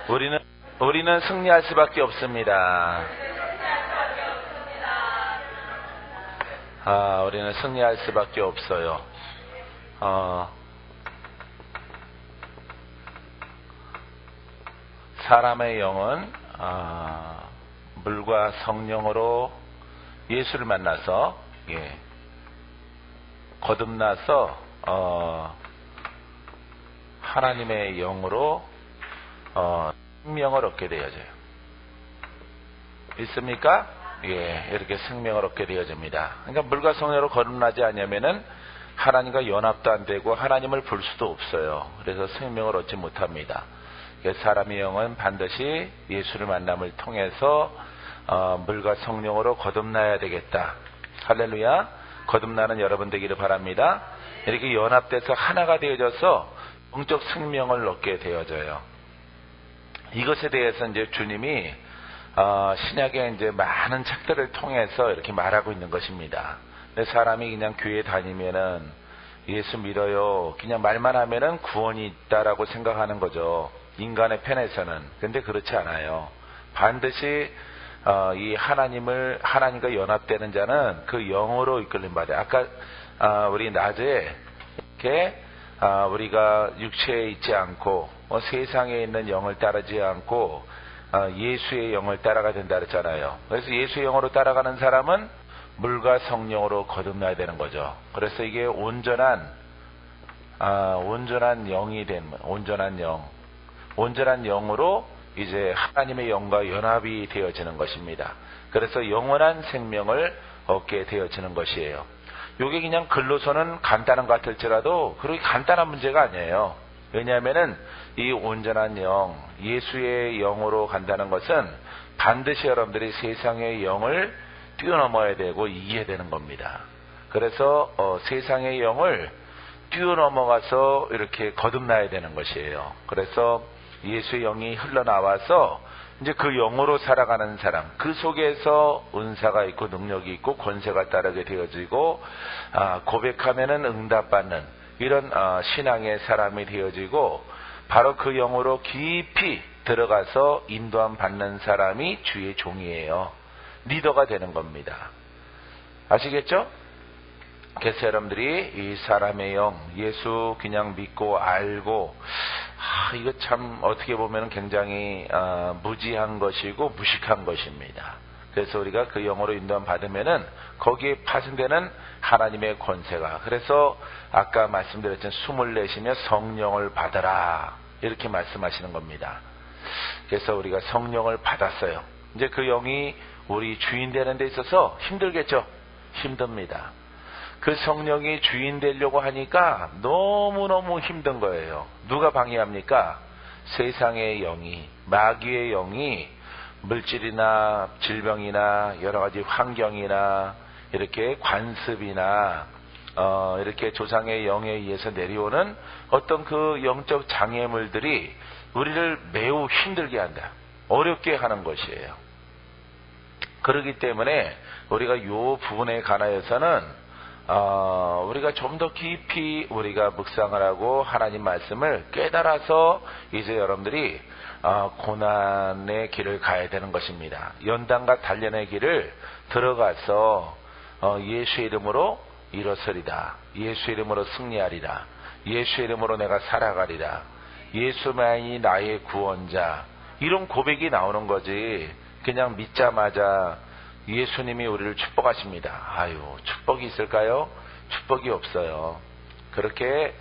우리는 승리할 수밖에 없습니다. 우리는 승리할 수밖에 없어요. 사람의 영은 물과 성령으로 예수를 만나서 거듭나서 하나님의 영으로 생명을 얻게 되어져요. 있습니까? 이렇게 생명을 얻게 되어집니다. 그러니까 물과 성령으로 거듭나지 않으면은 하나님과 연합도 안 되고 하나님을 볼 수도 없어요. 그래서 생명을 얻지 못합니다. 사람의 영은 반드시 예수를 만남을 통해서 물과 성령으로 거듭나야 되겠다. 할렐루야. 거듭나는 여러분 되기를 바랍니다. 이렇게 연합돼서 하나가 되어져서 영적 생명을 얻게 되어져요. 이것에 대해서 이제 주님이 신약의 이제 많은 책들을 통해서 이렇게 말하고 있는 것입니다. 근데 사람이 그냥 교회 다니면은 예수 믿어요, 그냥 말만 하면은 구원이 있다라고 생각하는 거죠. 인간의 편에서는. 근데 그렇지 않아요. 반드시 이 하나님과 연합되는 자는 그 영으로 이끌림 받아요. 아까 우리 낮에 이렇게 우리가 육체에 있지 않고 세상에 있는 영을 따르지 않고 예수의 영을 따라가야 된다 그랬잖아요. 그래서 예수의 영으로 따라가는 사람은 물과 성령으로 거듭나야 되는 거죠. 그래서 이게 온전한 영이 된 온전한 영으로 이제 하나님의 영과 연합이 되어지는 것입니다. 그래서 영원한 생명을 얻게 되어지는 것이에요. 이게 그냥 글로서는 간단한 것 같을지라도 그렇게 간단한 문제가 아니에요. 왜냐하면은 이 온전한 영, 예수의 영으로 간다는 것은 반드시 여러분들이 세상의 영을 뛰어넘어야 되고 이겨야 되는 겁니다. 그래서 세상의 영을 뛰어넘어가서 이렇게 거듭나야 되는 것이에요. 그래서 예수의 영이 흘러나와서 이제 그 영으로 살아가는 사람, 그 속에서 은사가 있고 능력이 있고 권세가 따르게 되어지고 고백하면은 응답받는 이런 신앙의 사람이 되어지고 바로 그 영으로 깊이 들어가서 인도함 받는 사람이 주의 종이에요. 리더가 되는 겁니다. 아시겠죠? 그래서 여러분들이 이 사람의 영, 예수 그냥 믿고 알고 이거 참 어떻게 보면 굉장히 무지한 것이고 무식한 것입니다. 그래서 우리가 그 영으로 인도함 받으면은 거기에 파생되는 하나님의 권세가, 그래서 아까 말씀드렸던 숨을 내쉬며 성령을 받아라 이렇게 말씀하시는 겁니다. 그래서 우리가 성령을 받았어요. 이제 그 영이 우리 주인 되는 데 있어서 힘들겠죠? 힘듭니다. 그 성령이 주인 되려고 하니까 너무너무 힘든 거예요. 누가 방해합니까? 세상의 영이, 마귀의 영이 물질이나 질병이나 여러 가지 환경이나 이렇게 관습이나 이렇게 조상의 영에 의해서 내려오는 어떤 그 영적 장애물들이 우리를 매우 힘들게 한다. 어렵게 하는 것이에요. 그렇기 때문에 우리가 이 부분에 관하여서는 우리가 좀 더 깊이 우리가 묵상을 하고 하나님 말씀을 깨달아서 이제 여러분들이 고난의 길을 가야 되는 것입니다. 연단과 단련의 길을 들어가서 예수의 이름으로 일어서리다, 예수의 이름으로 승리하리라, 예수의 이름으로 내가 살아가리라, 예수만이 나의 구원자, 이런 고백이 나오는 거지. 그냥 믿자마자 예수님이 우리를 축복하십니다. 축복이 있을까요? 축복이 없어요. 그렇게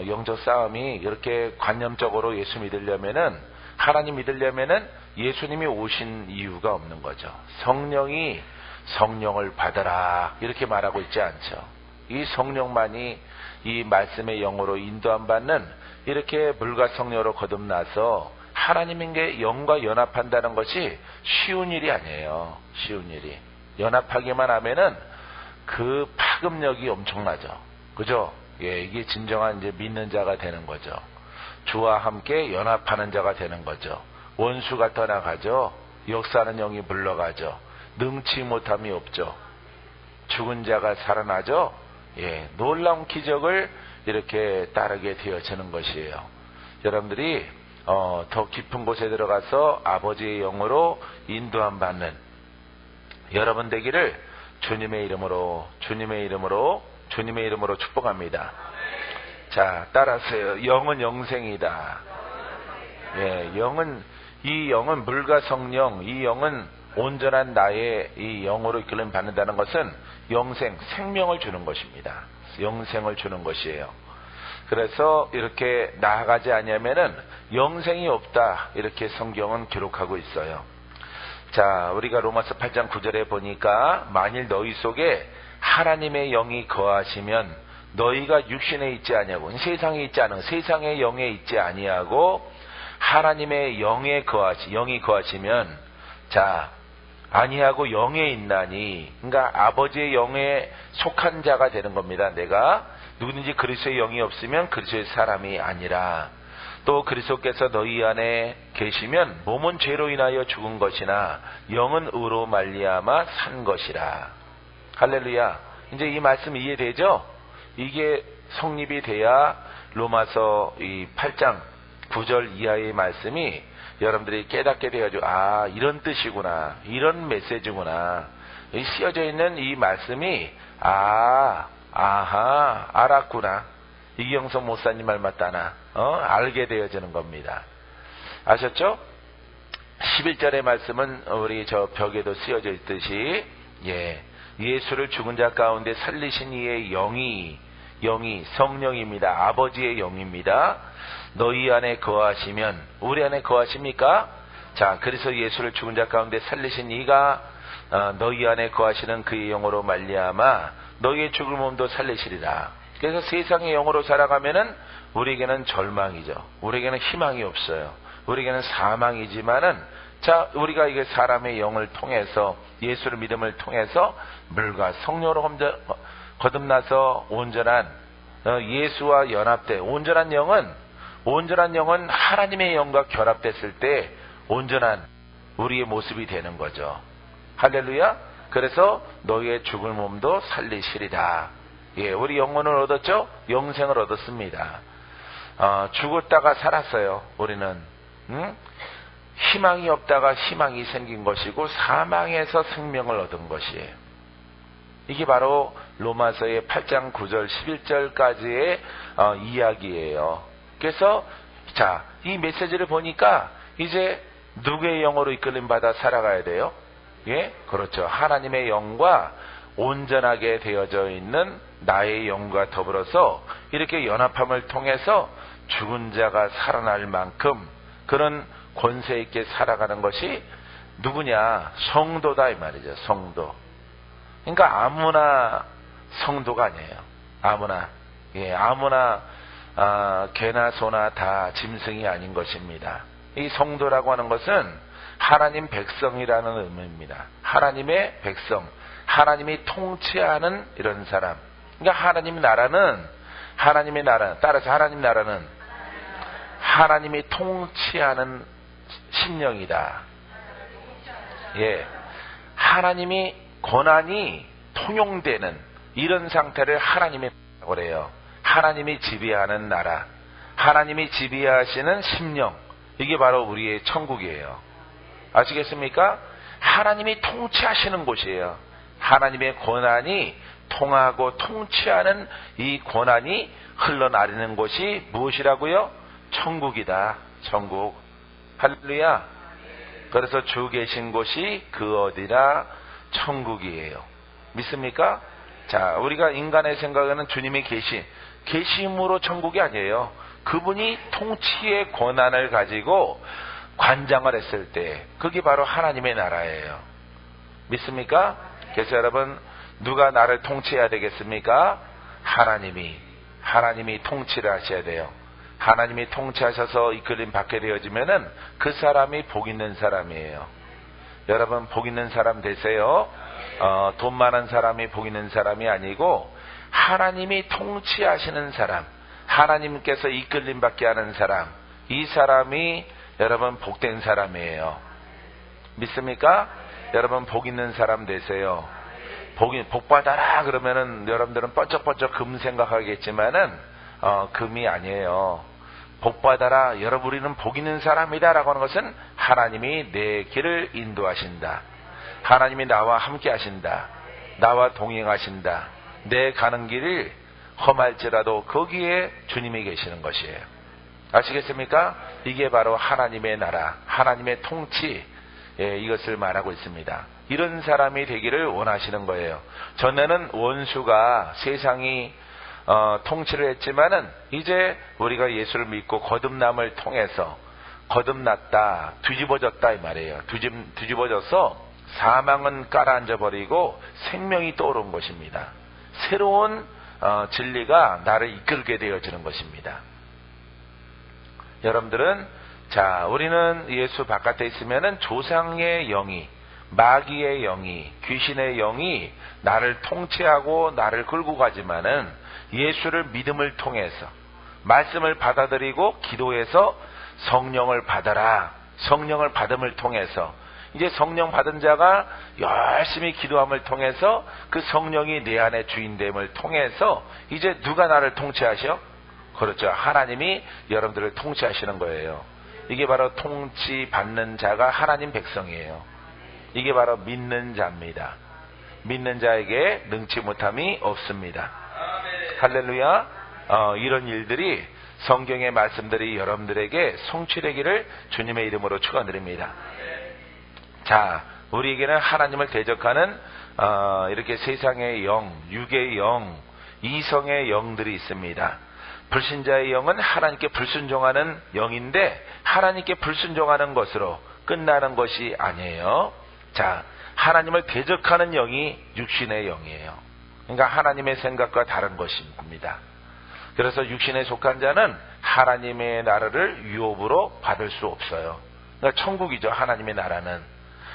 영적 싸움이 이렇게 관념적으로 예수 믿으려면은, 하나님 믿으려면은 예수님이 오신 이유가 없는 거죠. 성령이 성령을 받아라 이렇게 말하고 있지 않죠. 이 성령만이 이 말씀의 영으로 인도함 받는, 이렇게 물과 성령으로 거듭나서 하나님의 영과 연합한다는 것이 쉬운 일이 아니에요. 쉬운 일이. 연합하기만 하면은 그 파급력이 엄청나죠. 그죠? 이게 진정한 이제 믿는 자가 되는 거죠. 주와 함께 연합하는 자가 되는 거죠. 원수가 떠나가죠. 역사하는 영이 물러가죠. 능치 못함이 없죠. 죽은 자가 살아나죠. 놀라운 기적을 이렇게 따르게 되어지는 것이에요. 여러분들이 더 깊은 곳에 들어가서 아버지의 영으로 인도함 받는 여러분 되기를 주님의 이름으로 축복합니다. 자, 따라서요. 영은 영생이다. 예, 이 영은 물과 성령, 이 영은 온전한 나의 이 영으로 이끌림 받는다는 것은 생명을 주는 것입니다. 영생을 주는 것이에요. 그래서 이렇게 나아가지 않으면은 영생이 없다. 이렇게 성경은 기록하고 있어요. 자, 우리가 로마서 8장 9절에 보니까 만일 너희 속에 하나님의 영이 거하시면 너희가 육신에 있지 아니하고 세상에 있지 않은 세상의 영에 있지 아니하고 하나님의 영이 거하시면 자 아니하고 영에 있나니 그러니까 아버지의 영에 속한 자가 되는 겁니다. 내가 누구든지 그리스도의 영이 없으면 그리스도의 사람이 아니라 또 그리스도께서 너희 안에 계시면 몸은 죄로 인하여 죽은 것이나 영은 의로 말미암아 산 것이라. 할렐루야. 이제 이 말씀 이해되죠? 이게 성립이 돼야 로마서 이 8장 9절 이하의 말씀이 여러분들이 깨닫게 돼가지고 이런 뜻이구나, 이런 메시지구나, 씌어져 있는 이 말씀이 알았구나, 이경석 목사님 말 맞다나 알게 되어지는 겁니다. 아셨죠? 11절의 말씀은 우리 저 벽에도 씌어져 있듯이 예수를 죽은 자 가운데 살리신 이의 영이 성령입니다. 아버지의 영입니다. 너희 안에 거하시면 우리 안에 거하십니까? 자, 그래서 예수를 죽은 자 가운데 살리신 이가 너희 안에 거하시는 그의 영으로 말미암아 너희의 죽을 몸도 살리시리라. 그래서 세상의 영으로 살아가면은 우리에게는 절망이죠. 우리에게는 희망이 없어요. 우리에게는 사망이지만은 자, 우리가 이게 사람의 영을 통해서 예수를 믿음을 통해서 물과 성령으로 거듭나서 온전한 예수와 연합돼 온전한 영은 하나님의 영과 결합됐을 때 온전한 우리의 모습이 되는 거죠. 할렐루야. 그래서 너희의 죽을 몸도 살리시리라. 우리 영혼을 얻었죠? 영생을 얻었습니다. 죽었다가 살았어요. 우리는 희망이 없다가 희망이 생긴 것이고 사망에서 생명을 얻은 것이에요. 이게 바로 로마서의 8장 9절 11절까지의 이야기예요. 그래서 자, 이 메시지를 보니까 이제 누구의 영으로 이끌림 받아 살아가야 돼요? 그렇죠. 하나님의 영과 온전하게 되어져 있는 나의 영과 더불어서 이렇게 연합함을 통해서 죽은 자가 살아날 만큼 그런 권세 있게 살아가는 것이 누구냐? 성도다 이 말이죠. 성도. 그러니까 아무나 성도가 아니에요. 아무나 개나 소나 다 짐승이 아닌 것입니다. 이 성도라고 하는 것은 하나님 백성이라는 의미입니다. 하나님의 백성, 하나님이 통치하는 이런 사람. 그러니까 하나님의 나라, 따라서 하나님 나라는 하나님이 통치하는 심령이다. 하나님이 권한이 통용되는 이런 상태를 하나님의 나라라고 그래요. 하나님이 지배하는 나라, 하나님이 지배하시는 심령, 이게 바로 우리의 천국이에요. 아시겠습니까? 하나님이 통치하시는 곳이에요. 하나님의 권한이 통하고 통치하는 이 권한이 흘러나리는 곳이 무엇이라고요? 천국이다. 천국. 할렐루야. 그래서 주 계신 곳이 그 어디나 천국이에요. 믿습니까? 자, 우리가 인간의 생각에는 주님이 계심으로 천국이 아니에요. 그분이 통치의 권한을 가지고 관장을 했을 때 그게 바로 하나님의 나라예요. 믿습니까? 그래서 여러분, 누가 나를 통치해야 되겠습니까? 하나님이 통치를 하셔야 돼요. 하나님이 통치하셔서 이끌림 받게 되어지면은 그 사람이 복 있는 사람이에요. 여러분, 복 있는 사람 되세요. 돈 많은 사람이 복 있는 사람이 아니고 하나님이 통치하시는 사람, 하나님께서 이끌림 받게 하는 사람, 이 사람이 여러분 복된 사람이에요. 믿습니까? 여러분, 복 있는 사람 되세요. 복 받아라 그러면은 여러분들은 번쩍번쩍 금 생각하겠지만은 금이 아니에요. 복받아라. 여러분 우리는 복 있는 사람이다 라고 하는 것은 하나님이 내 길을 인도하신다. 하나님이 나와 함께 하신다. 나와 동행하신다. 내 가는 길을 험할지라도 거기에 주님이 계시는 것이에요. 아시겠습니까? 이게 바로 하나님의 나라, 하나님의 통치, 이것을 말하고 있습니다. 이런 사람이 되기를 원하시는 거예요. 전에는 원수가 세상이 통치를 했지만은 이제 우리가 예수를 믿고 거듭남을 통해서 거듭났다, 뒤집어졌다 이 말이에요. 뒤집어져서 사망은 깔아앉아 버리고 생명이 떠오른 것입니다. 새로운 진리가 나를 이끌게 되어지는 것입니다. 여러분들은 우리는 예수 바깥에 있으면은 조상의 영이, 마귀의 영이, 귀신의 영이 나를 통치하고 나를 끌고 가지만은 예수를 믿음을 통해서 말씀을 받아들이고 기도해서 성령을 받아라. 성령을 받음을 통해서 이제 성령 받은 자가 열심히 기도함을 통해서 그 성령이 내 안에 주인됨을 통해서 이제 누가 나를 통치하셔? 그렇죠. 하나님이 여러분들을 통치하시는 거예요. 이게 바로 통치받는 자가 하나님 백성이에요. 이게 바로 믿는 자입니다. 믿는 자에게 능치 못함이 없습니다. 할렐루야. 이런 일들이 성경의 말씀들이 여러분들에게 성취되기를 주님의 이름으로 축원드립니다. 우리에게는 하나님을 대적하는 이렇게 세상의 영, 육의 영, 이성의 영들이 있습니다. 불신자의 영은 하나님께 불순종하는 영인데 하나님께 불순종하는 것으로 끝나는 것이 아니에요. 하나님을 대적하는 영이 육신의 영이에요. 그러니까 하나님의 생각과 다른 것입니다. 그래서 육신에 속한 자는 하나님의 나라를 유업으로 받을 수 없어요. 그러니까 천국이죠. 하나님의 나라는.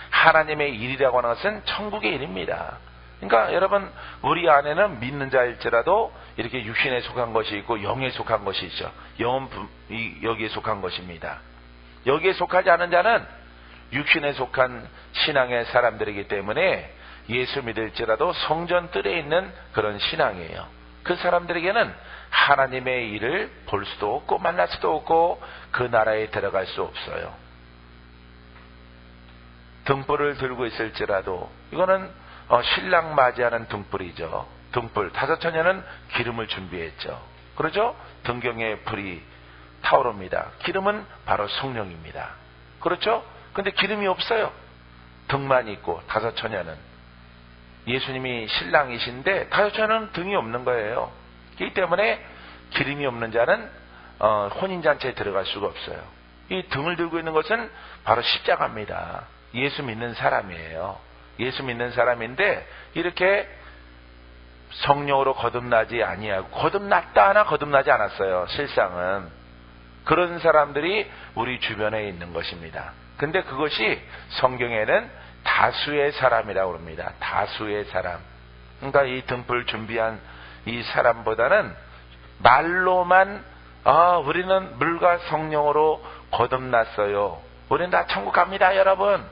하나님의 일이라고 하는 것은 천국의 일입니다. 그러니까 여러분 우리 안에는 믿는 자일지라도 이렇게 육신에 속한 것이 있고 영에 속한 것이 있죠. 영은 여기에 속한 것입니다. 여기에 속하지 않은 자는 육신에 속한 신앙의 사람들이기 때문에 예수 믿을지라도 성전 뜰에 있는 그런 신앙이에요. 그 사람들에게는 하나님의 일을 볼 수도 없고 만날 수도 없고 그 나라에 들어갈 수 없어요. 등불을 들고 있을지라도 이거는 신랑 맞이하는 등불이죠. 등불. 다섯 처녀는 기름을 준비했죠. 그러죠? 등경에 불이 타오릅니다. 기름은 바로 성령입니다. 그렇죠? 근데 기름이 없어요. 등만 있고 다섯 처녀는. 예수님이 신랑이신데 다섯 처녀는 등이 없는 거예요. 그렇기 때문에 기름이 없는 자는 혼인잔치에 들어갈 수가 없어요. 이 등을 들고 있는 것은 바로 십자가입니다. 예수 믿는 사람이에요. 예수 믿는 사람인데 이렇게 성령으로 거듭나지 아니하고 거듭났다 하나 거듭나지 않았어요. 실상은 그런 사람들이 우리 주변에 있는 것입니다. 근데 그것이 성경에는 다수의 사람이라고 합니다. 다수의 사람. 그러니까 이 등불 준비한 이 사람보다는 말로만 우리는 물과 성령으로 거듭났어요. 우리는 다 천국 갑니다, 여러분.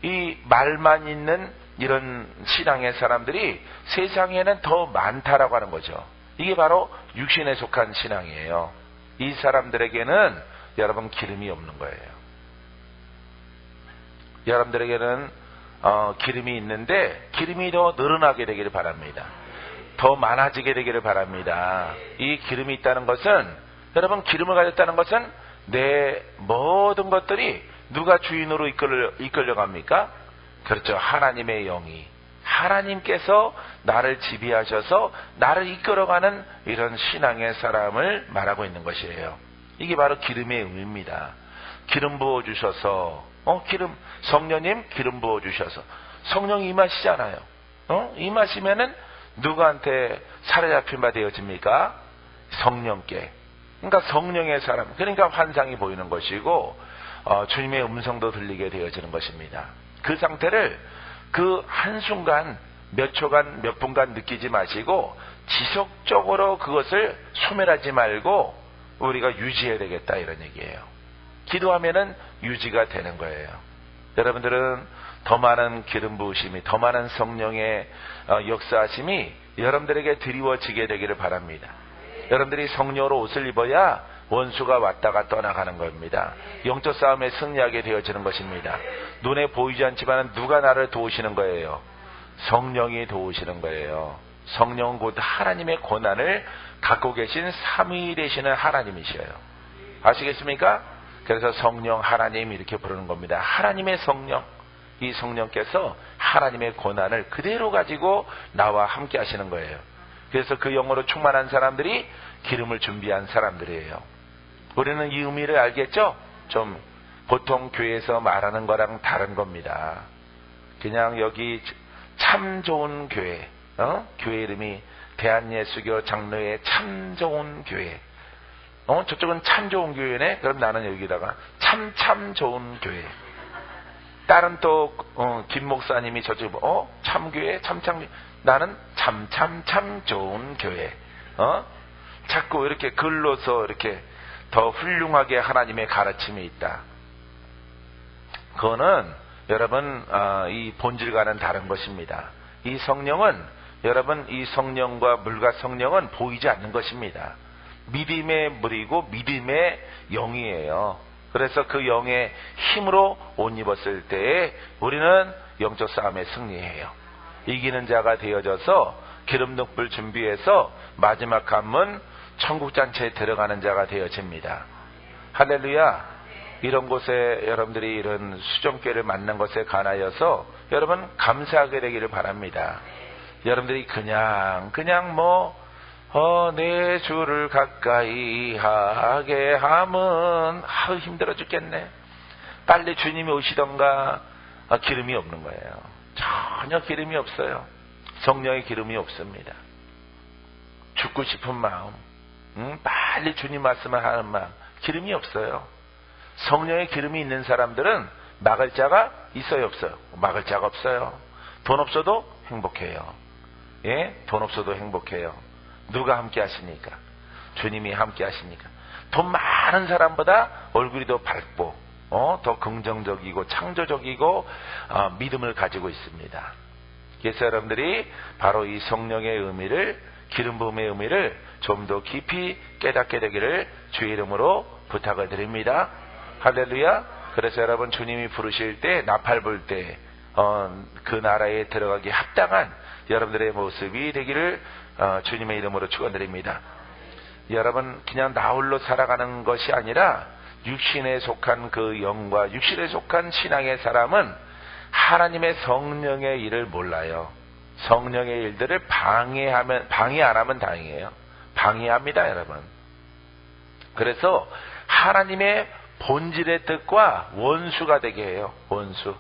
이 말만 있는 이런 신앙의 사람들이 세상에는 더 많다라고 하는 거죠. 이게 바로 육신에 속한 신앙이에요. 이 사람들에게는 여러분 기름이 없는 거예요. 여러분들에게는 기름이 있는데 기름이 더 늘어나게 되기를 바랍니다. 더 많아지게 되기를 바랍니다. 이 기름이 있다는 것은 여러분 기름을 가졌다는 것은 내 모든 것들이 누가 주인으로 이끌려 갑니까? 그렇죠. 하나님의 영이. 하나님께서 나를 지배하셔서 나를 이끌어가는 이런 신앙의 사람을 말하고 있는 것이에요. 이게 바로 기름의 의미입니다. 기름 부어주셔서 성령님 기름 부어주셔서 성령이 임하시잖아요. 임하시면은 누구한테 사로잡힌 바 되어집니까? 성령께. 그러니까 성령의 사람. 그러니까 환상이 보이는 것이고 주님의 음성도 들리게 되어지는 것입니다. 그 상태를 그 한순간 몇 초간 몇 분간 느끼지 마시고 지속적으로 그것을 소멸하지 말고 우리가 유지해야 되겠다 이런 얘기예요. 기도하면은 유지가 되는 거예요. 여러분들은 더 많은 기름 부으심이 더 많은 성령의 역사하심이 여러분들에게 드리워지게 되기를 바랍니다. 여러분들이 성령으로 옷을 입어야 원수가 왔다가 떠나가는 겁니다. 영적 싸움에 승리하게 되어지는 것입니다. 눈에 보이지 않지만 누가 나를 도우시는 거예요? 성령이 도우시는 거예요. 성령은 곧 하나님의 고난을 갖고 계신 삼위되시는 하나님이셔요. 아시겠습니까? 그래서 성령 하나님 이렇게 부르는 겁니다. 하나님의 성령. 이 성령께서 하나님의 고난을 그대로 가지고 나와 함께 하시는 거예요. 그래서 그 영으로 충만한 사람들이 기름을 준비한 사람들이에요. 우리는 이 의미를 알겠죠? 좀 보통 교회에서 말하는 거랑 다른 겁니다. 그냥 여기 참 좋은 교회, 교회 이름이 대한예수교 장로의 참 좋은 교회. 저쪽은 참 좋은 교회네? 그럼 나는 여기다가 참 좋은 교회. 다른 또 김 목사님이 저쪽에 참교회 참참, 나는 참 좋은 교회. 자꾸 이렇게 글로서 이렇게 더 훌륭하게 하나님의 가르침이 있다. 그거는 여러분 이 본질과는 다른 것입니다. 이 성령은 여러분 이 성령과 물과 성령은 보이지 않는 것입니다. 믿음의 물이고 믿음의 영이에요. 그래서 그 영의 힘으로 옷 입었을 때에 우리는 영적 싸움에 승리해요. 이기는 자가 되어져서 기름 덮을 준비해서 마지막 관문 천국잔치에 들어가는 자가 되어집니다. 할렐루야. 이런 곳에 여러분들이 이런 수종교를 만난 것에 관하여서 여러분 감사하게 되기를 바랍니다. 여러분들이 그냥 내 주를 가까이 하게 함은 힘들어 죽겠네. 빨리 주님이 오시던가. 기름이 없는 거예요. 전혀 기름이 없어요. 성령의 기름이 없습니다. 죽고 싶은 마음, 빨리 주님 말씀을 하는 마음, 기름이 없어요. 성령의 기름이 있는 사람들은 막을 자가 있어요, 없어요? 막을 자가 없어요. 돈 없어도 행복해요. 예? 돈 없어도 행복해요. 누가 함께 하시니까? 주님이 함께 하시니까. 돈 많은 사람보다 얼굴이 더 밝고 더 긍정적이고 창조적이고 믿음을 가지고 있습니다. 그래서 여러분들이 바로 이 성령의 의미를, 기름 부음의 의미를 좀 더 깊이 깨닫게 되기를 주의 이름으로 부탁을 드립니다. 할렐루야. 그래서 여러분 주님이 부르실 때, 나팔 불 때 그 나라에 들어가기 합당한 여러분들의 모습이 되기를 주님의 이름으로 축원드립니다. 여러분 그냥 나 홀로 살아가는 것이 아니라 육신에 속한 그 영과 육신에 속한 신앙의 사람은 하나님의 성령의 일을 몰라요. 성령의 일들을 방해 안 하면 다행이에요. 방해합니다, 여러분. 그래서 하나님의 본질의 뜻과 원수가 되게 해요. 원수.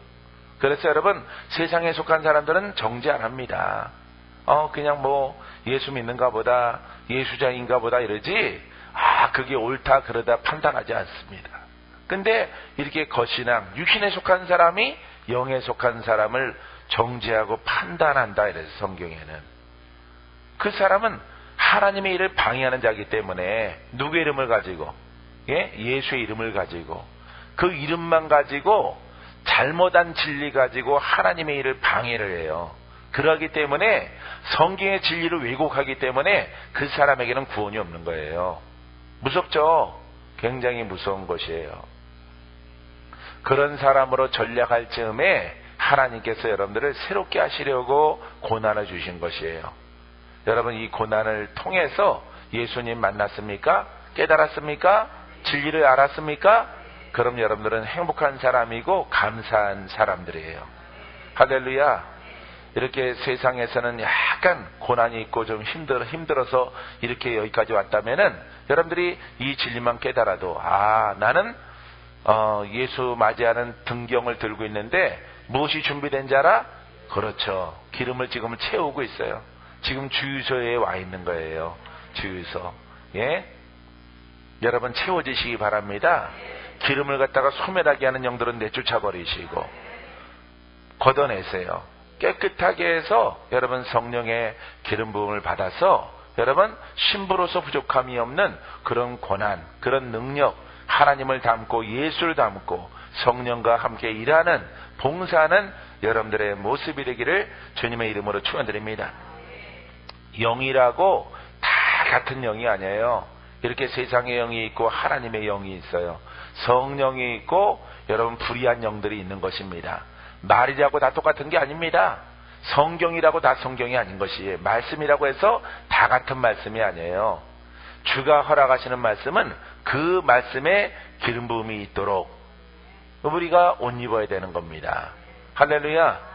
그래서 여러분 세상에 속한 사람들은 정죄 안 합니다. 그냥 예수 믿는가 보다, 예수자인가 보다 이러지, 그게 옳다 그러다 판단하지 않습니다. 근데 이렇게 거신앙, 육신에 속한 사람이 영에 속한 사람을 정죄하고 판단한다 이래서 성경에는. 그 사람은 하나님의 일을 방해하는 자이기 때문에 누구의 이름을 가지고, 예수의 이름을 가지고, 그 이름만 가지고 잘못한 진리 가지고 하나님의 일을 방해를 해요. 그러기 때문에 성경의 진리를 왜곡하기 때문에 그 사람에게는 구원이 없는 거예요. 무섭죠? 굉장히 무서운 것이에요. 그런 사람으로 전략할 즈음에 하나님께서 여러분들을 새롭게 하시려고 고난을 주신 것이에요. 여러분 이 고난을 통해서 예수님 만났습니까? 깨달았습니까? 진리를 알았습니까? 그럼 여러분들은 행복한 사람이고 감사한 사람들이에요. 할렐루야. 이렇게 세상에서는 약간 고난이 있고 좀 힘들어서 이렇게 여기까지 왔다면은 여러분들이 이 진리만 깨달아도 나는 예수 맞이하는 등경을 들고 있는데 무엇이 준비된 자라? 그렇죠. 기름을 지금 채우고 있어요. 지금 주유소에 와 있는 거예요. 주유소. 예? 여러분 채워지시기 바랍니다. 기름을 갖다가 소멸하게 하는 영들은 내쫓아 버리시고 걷어내세요. 깨끗하게 해서 여러분 성령의 기름 부음을 받아서 여러분 신부로서 부족함이 없는 그런 고난, 그런 능력, 하나님을 닮고 예수를 닮고 성령과 함께 일하는, 봉사하는 여러분들의 모습이 되기를 주님의 이름으로 축원드립니다. 영이라고 다 같은 영이 아니에요. 이렇게 세상의 영이 있고 하나님의 영이 있어요. 성령이 있고 여러분 불의한 영들이 있는 것입니다. 말이라고 다 똑같은 게 아닙니다. 성경이라고 다 성경이 아닌 것이에요. 말씀이라고 해서 다 같은 말씀이 아니에요. 주가 허락하시는 말씀은 그 말씀에 기름 부음이 있도록 우리가 옷 입어야 되는 겁니다. 할렐루야.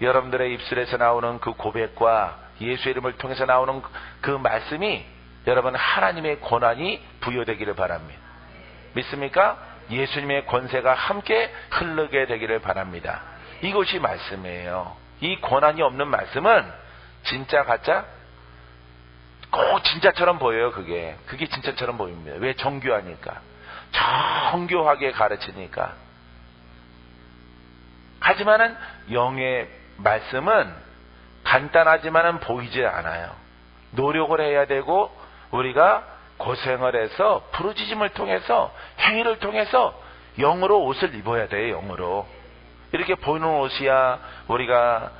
여러분들의 입술에서 나오는 그 고백과 예수 이름을 통해서 나오는 그 말씀이 여러분 하나님의 권한이 부여되기를 바랍니다. 믿습니까? 예수님의 권세가 함께 흐르게 되기를 바랍니다. 이것이 말씀이에요. 이 권한이 없는 말씀은 진짜 가짜? 꼭 진짜처럼 보여요. 그게 진짜처럼 보입니다. 왜? 정교하니까. 정교하게 가르치니까. 하지만은 영의 말씀은 간단하지만은 보이지 않아요. 노력을 해야 되고 우리가 고생을 해서 부르짖음을 통해서 행위를 통해서 영으로 옷을 입어야 돼요. 영으로. 이렇게 보이는 옷이야 우리가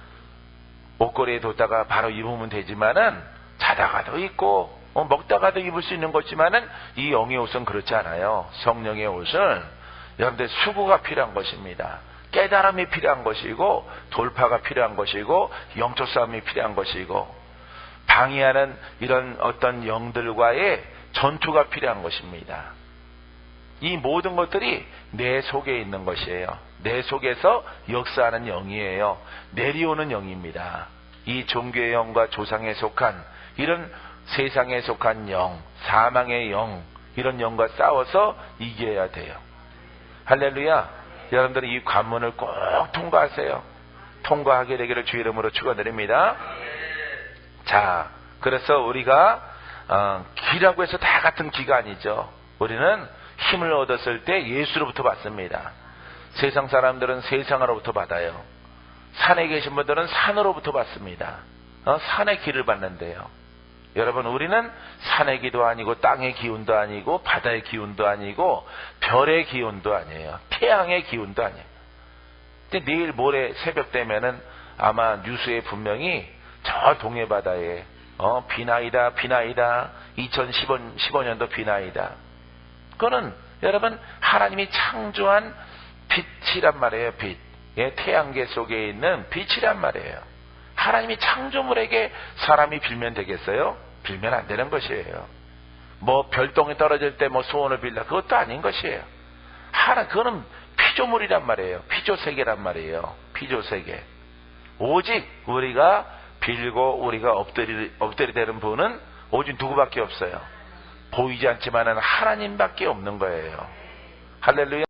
옷걸이에 뒀다가 바로 입으면 되지만은 자다가도 입고 먹다가도 입을 수 있는 것이지만은 이 영의 옷은 그렇지 않아요. 성령의 옷은 여러분들 수고가 필요한 것입니다. 깨달음이 필요한 것이고 돌파가 필요한 것이고 영적 싸움이 필요한 것이고 방해하는 이런 어떤 영들과의 전투가 필요한 것입니다. 이 모든 것들이 내 속에 있는 것이에요. 내 속에서 역사하는 영이에요. 내려오는 영입니다. 이 종교의 영과 조상에 속한 이런 세상에 속한 영, 사망의 영, 이런 영과 싸워서 이겨야 돼요. 할렐루야. 여러분들이 이 관문을 꼭 통과하세요. 통과하게 되기를 주 이름으로 축원드립니다. 자, 그래서 우리가 기라고 해서 다 같은 기가 아니죠. 우리는 힘을 얻었을 때 예수로부터 받습니다. 세상 사람들은 세상으로부터 받아요. 산에 계신 분들은 산으로부터 받습니다. 산의 기를 받는데요. 여러분, 우리는 산의 기도 아니고 땅의 기운도 아니고 바다의 기운도 아니고 별의 기운도 아니에요. 태양의 기운도 아니에요. 근데 내일 모레 새벽 되면은 아마 뉴스에 분명히 저 동해바다에 비나이다 2015년도 비나이다. 그거는 여러분 하나님이 창조한 빛이란 말이에요. 빛. 예, 태양계 속에 있는 빛이란 말이에요. 하나님이 창조물에게 사람이 빌면 되겠어요? 빌면 안 되는 것이에요. 뭐 별똥이 떨어질 때 뭐 소원을 빌라, 그것도 아닌 것이에요. 그거는 피조물이란 말이에요. 피조세계란 말이에요. 피조세계. 오직 우리가 빌고 우리가 엎드리되는 분은 오직 누구밖에 없어요. 보이지 않지만은 하나님밖에 없는 거예요. 할렐루야.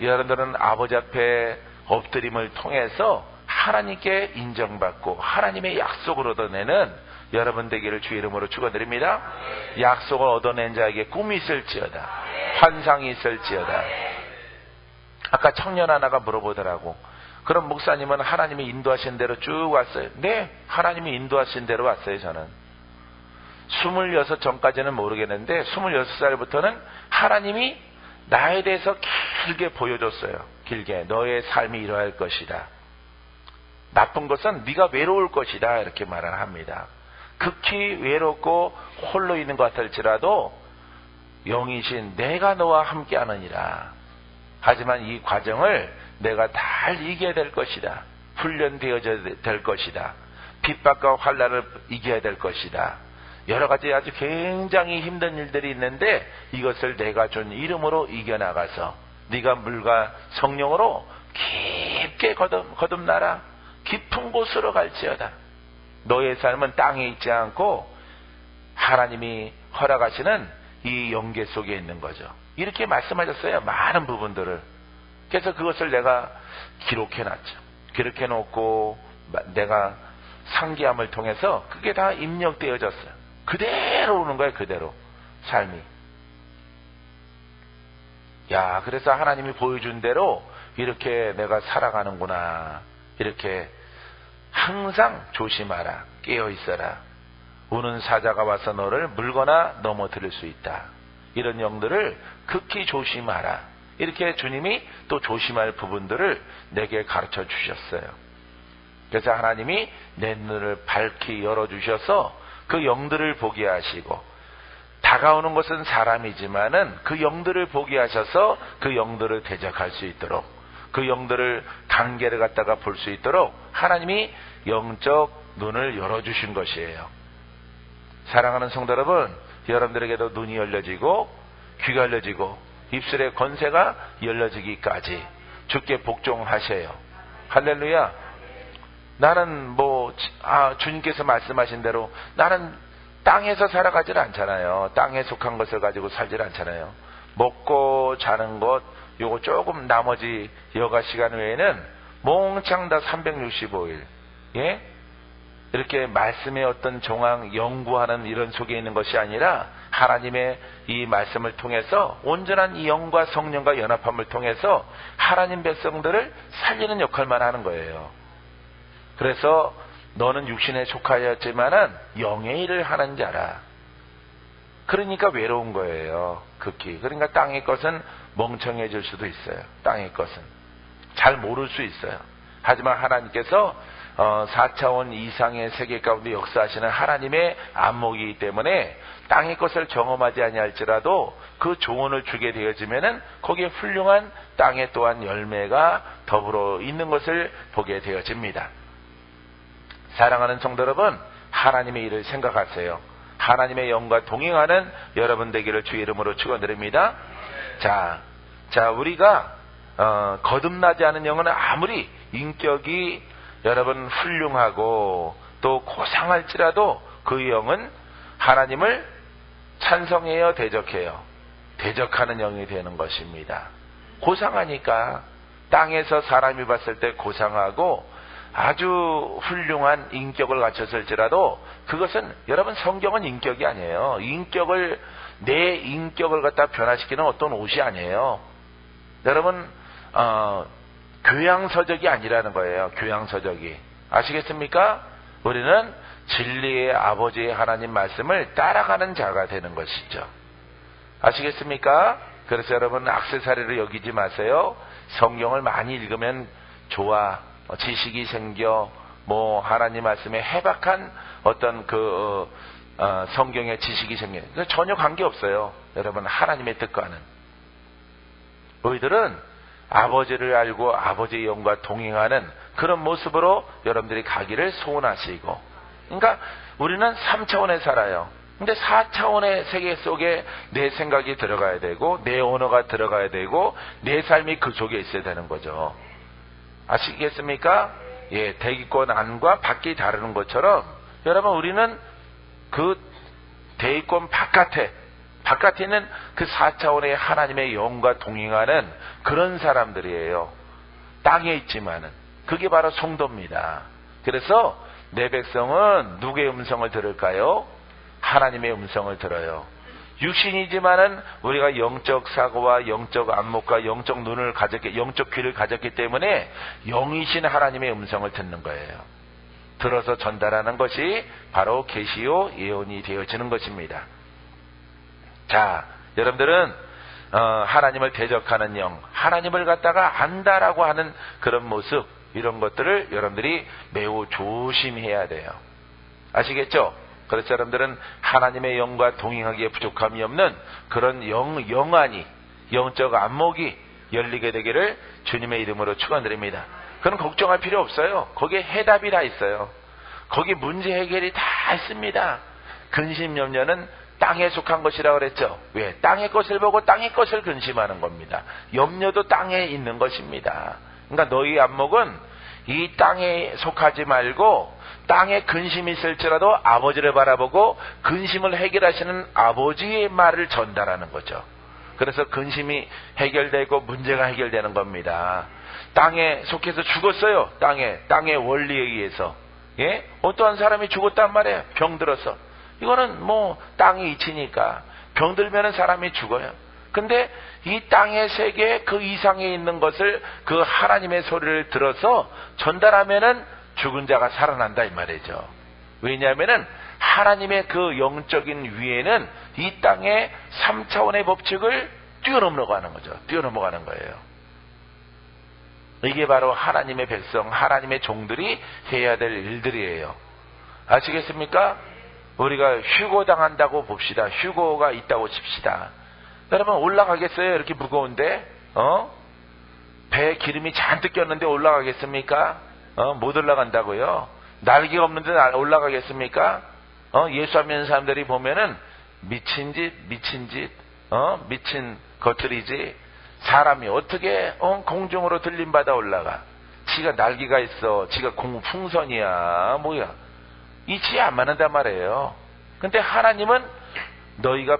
여러분들은 아버지 앞에 엎드림을 통해서 하나님께 인정받고 하나님의 약속을 얻어내는 여러분 되기를 주 이름으로 축원드립니다. 약속을 얻어낸 자에게 꿈이 있을지어다, 환상이 있을지어다. 아까 청년 하나가 물어보더라고. 그럼 목사님은 하나님이 인도하신 대로 쭉 왔어요? 네, 하나님이 인도하신 대로 왔어요. 저는 26 전까지는 모르겠는데 26살부터는 하나님이 나에 대해서 길게 보여줬어요. 길게. 너의 삶이 이러할 것이다. 나쁜 것은 네가 외로울 것이다. 이렇게 말을 합니다. 극히 외롭고 홀로 있는 것 같을지라도 영이신 내가 너와 함께하느니라. 하지만 이 과정을 내가 잘 이겨야 될 것이다. 훈련되어져야 될 것이다. 핍박과 환난을 이겨야 될 것이다. 여러 가지 아주 굉장히 힘든 일들이 있는데 이것을 내가 준 이름으로 이겨나가서 네가 물과 성령으로 깊게 거듭나라. 깊은 곳으로 갈지어다. 너의 삶은 땅에 있지 않고 하나님이 허락하시는 이 영계 속에 있는 거죠. 이렇게 말씀하셨어요. 많은 부분들을. 그래서 그것을 내가 기록해놨죠. 기록해놓고 내가 상기함을 통해서 그게 다 입력되어졌어요. 그대로 오는 거예요. 그대로 삶이. 야, 그래서 하나님이 보여준 대로 이렇게 내가 살아가는구나. 이렇게 항상 조심하라. 깨어있어라. 우는 사자가 와서 너를 물거나 넘어뜨릴 수 있다. 이런 영들을 극히 조심하라. 이렇게 주님이 또 조심할 부분들을 내게 가르쳐 주셨어요. 그래서 하나님이 내 눈을 밝히 열어주셔서 그 영들을 보게 하시고 다가오는 것은 사람이지만은 그 영들을 보게 하셔서 그 영들을 대적할 수 있도록, 그 영들을 관계를 갖다가 볼 수 있도록 하나님이 영적 눈을 열어주신 것이에요. 사랑하는 성도 여러분, 여러분들에게도 눈이 열려지고 귀가 열려지고 입술의 권세가 열려지기까지 주께 복종하세요. 할렐루야. 나는 주님께서 말씀하신 대로 나는 땅에서 살아가질 않잖아요. 땅에 속한 것을 가지고 살질 않잖아요. 먹고 자는 것, 요거 조금 나머지 여가 시간 외에는 몽창 다 365일, 예? 이렇게 말씀의 어떤 정황 연구하는 이런 속에 있는 것이 아니라 하나님의 이 말씀을 통해서 온전한 이 영과 성령과 연합함을 통해서 하나님 백성들을 살리는 역할만 하는 거예요. 그래서 너는 육신에 속하였지만은 영의 일을 하는 자라. 그러니까 외로운 거예요. 극히. 그러니까 땅의 것은 멍청해질 수도 있어요. 땅의 것은 잘 모를 수 있어요. 하지만 하나님께서 4차원 이상의 세계 가운데 역사하시는 하나님의 안목이기 때문에 땅의 것을 경험하지 아니할지라도 그 조언을 주게 되어지면은 거기에 훌륭한 땅에 또한 열매가 더불어 있는 것을 보게 되어집니다. 사랑하는 성도 여러분, 하나님의 일을 생각하세요. 하나님의 영과 동행하는 여러분 되기를 주의 이름으로 축원드립니다. 자, 우리가 거듭나지 않은 영은 아무리 인격이 여러분 훌륭하고 또 고상할지라도 그 영은 하나님을 찬성해요, 대적해요? 대적하는 영이 되는 것입니다. 고상하니까 땅에서 사람이 봤을 때 고상하고 아주 훌륭한 인격을 갖췄을지라도 그것은 여러분 성경은 인격이 아니에요. 내 인격을 갖다 변화시키는 어떤 옷이 아니에요. 여러분 교양서적이 아니라는 거예요. 교양서적이. 아시겠습니까? 우리는 진리의 아버지의 하나님 말씀을 따라가는 자가 되는 것이죠. 아시겠습니까? 그래서 여러분 액세서리를 여기지 마세요. 성경을 많이 읽으면 좋아. 지식이 생겨. 하나님 말씀에 해박한 어떤 성경의 지식이 생겨. 전혀 관계없어요. 여러분 하나님의 뜻과는. 너희들은 아버지를 알고 아버지의 영과 동행하는 그런 모습으로 여러분들이 가기를 소원하시고, 그러니까 우리는 3차원에 살아요. 근데 4차원의 세계 속에 내 생각이 들어가야 되고 내 언어가 들어가야 되고 내 삶이 그 속에 있어야 되는 거죠. 아시겠습니까? 예, 대기권 안과 밖이 다르는 것처럼 여러분 우리는 그 대기권 바깥에 있는 그 4차원의 하나님의 영과 동행하는 그런 사람들이에요. 땅에 있지만은 그게 바로 성도입니다. 그래서 내 백성은 누구의 음성을 들을까요? 하나님의 음성을 들어요. 육신이지만은 우리가 영적 사고와 영적 안목과 영적 눈을 영적 귀를 가졌기 때문에 영이신 하나님의 음성을 듣는 거예요. 들어서 전달하는 것이 바로 계시요 예언이 되어지는 것입니다. 자, 여러분들은 하나님을 대적하는 영, 하나님을 갖다가 안다라고 하는 그런 모습, 이런 것들을 여러분들이 매우 조심해야 돼요. 아시겠죠? 그래서 여러분들은 하나님의 영과 동행하기에 부족함이 없는 그런 영안이, 영적 안목이 열리게 되기를 주님의 이름으로 축원드립니다. 그건 걱정할 필요 없어요. 거기에 해답이 다 있어요. 거기 문제 해결이 다 있습니다. 근심 염려는 땅에 속한 것이라고 그랬죠. 왜? 땅의 것을 보고 땅의 것을 근심하는 겁니다. 염려도 땅에 있는 것입니다. 그러니까 너희 안목은 이 땅에 속하지 말고 땅에 근심이 있을지라도 아버지를 바라보고 근심을 해결하시는 아버지의 말을 전달하는 거죠. 그래서 근심이 해결되고 문제가 해결되는 겁니다. 땅에 속해서 죽었어요. 땅의 원리에 의해서. 예? 어떠한 사람이 죽었단 말이에요. 병들어서. 이거는 땅이 이치니까 병들면 사람이 죽어요. 근데 이 땅의 세계 그 이상에 있는 것을 그 하나님의 소리를 들어서 전달하면은 죽은 자가 살아난다 이 말이죠. 왜냐하면은 하나님의 그 영적인 위에는 이 땅의 3차원의 법칙을 뛰어넘어가는 거죠. 뛰어넘어가는 거예요. 이게 바로 하나님의 백성, 하나님의 종들이 해야 될 일들이에요. 아시겠습니까? 우리가 휴고 당한다고 봅시다. 휴고가 있다고 칩시다. 여러분 올라가겠어요? 이렇게 무거운데 배에 기름이 잔뜩 꼈는데 올라가겠습니까? 못 올라간다고요. 날개가 없는데 올라가겠습니까? 예수 안 믿는 사람들이 보면은 미친 것들이지. 사람이 어떻게 공중으로 들림받아 올라가? 지가 날개가 있어. 지가 풍선이야. 뭐야? 이치 안 맞는단 말이에요. 근데 하나님은 너희가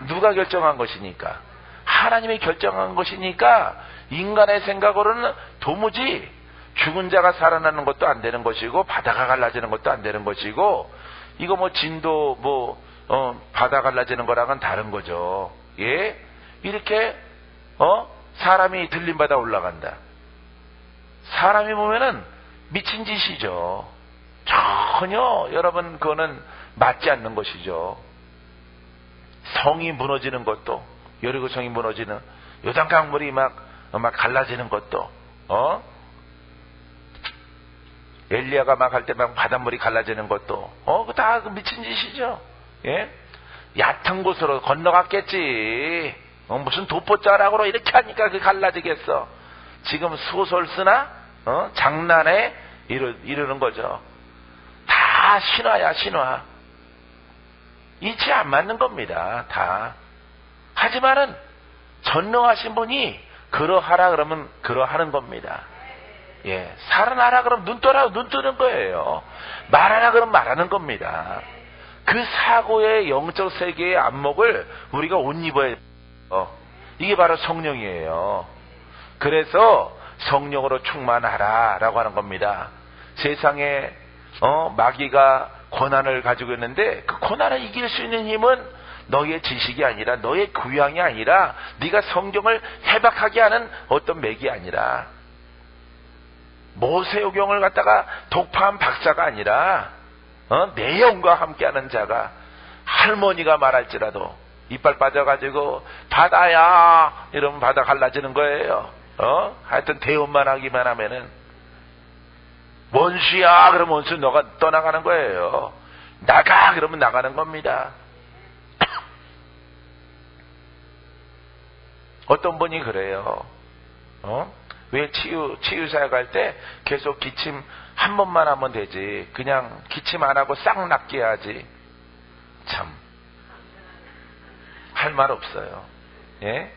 누가 결정한 것이니까? 하나님이 결정한 것이니까 인간의 생각으로는 도무지 죽은 자가 살아나는 것도 안 되는 것이고 바다가 갈라지는 것도 안 되는 것이고 이거 뭐 진도 바다 갈라지는 거랑은 다른 거죠. 예? 이렇게 사람이 들림받아 올라간다. 사람이 보면은 미친 짓이죠. 전혀 여러분 그거는 맞지 않는 것이죠. 성이 무너지는 것도 여리고 성이 무너지는 요단 강물이 막 갈라지는 것도 엘리야가 막 할 때 막 바닷물이 갈라지는 것도 다 미친 짓이죠. 예? 얕은 곳으로 건너갔겠지. 무슨 도포자락으로 이렇게 하니까 그 갈라지겠어. 지금 소설 쓰나 장난에 이르는 거죠. 다 신화야 신화. 이치 안 맞는 겁니다. 다. 하지만은 전능하신 분이 그러하라 그러면 그러하는 겁니다. 예, 살아나라 그러면 눈 뜨는 거예요. 말하라 그러면 말하는 겁니다. 그 사고의 영적 세계의 안목을 우리가 옷 입어야 돼요. 이게 바로 성령이에요. 그래서 성령으로 충만하라 라고 하는 겁니다. 세상에 마귀가 권한을 가지고 있는데 그 권한을 이길 수 있는 힘은 너의 지식이 아니라 너의 교양이 아니라 네가 성경을 해박하게 하는 어떤 맥이 아니라 모세오경을 갖다가 독파한 박사가 아니라 내 영과 함께하는 자가 할머니가 말할지라도 이빨 빠져가지고 바다야 이러면 바다 갈라지는 거예요. 하여튼 대원만 하기만 하면은 원수야 그러면 원수 너가 떠나가는 거예요. 나가 그러면 나가는 겁니다. 어떤 분이 그래요. 왜 치유사역 할 때 계속 기침 한 번만 하면 되지. 그냥 기침 안 하고 싹 낫게 해야지. 참. 할 말 없어요. 예?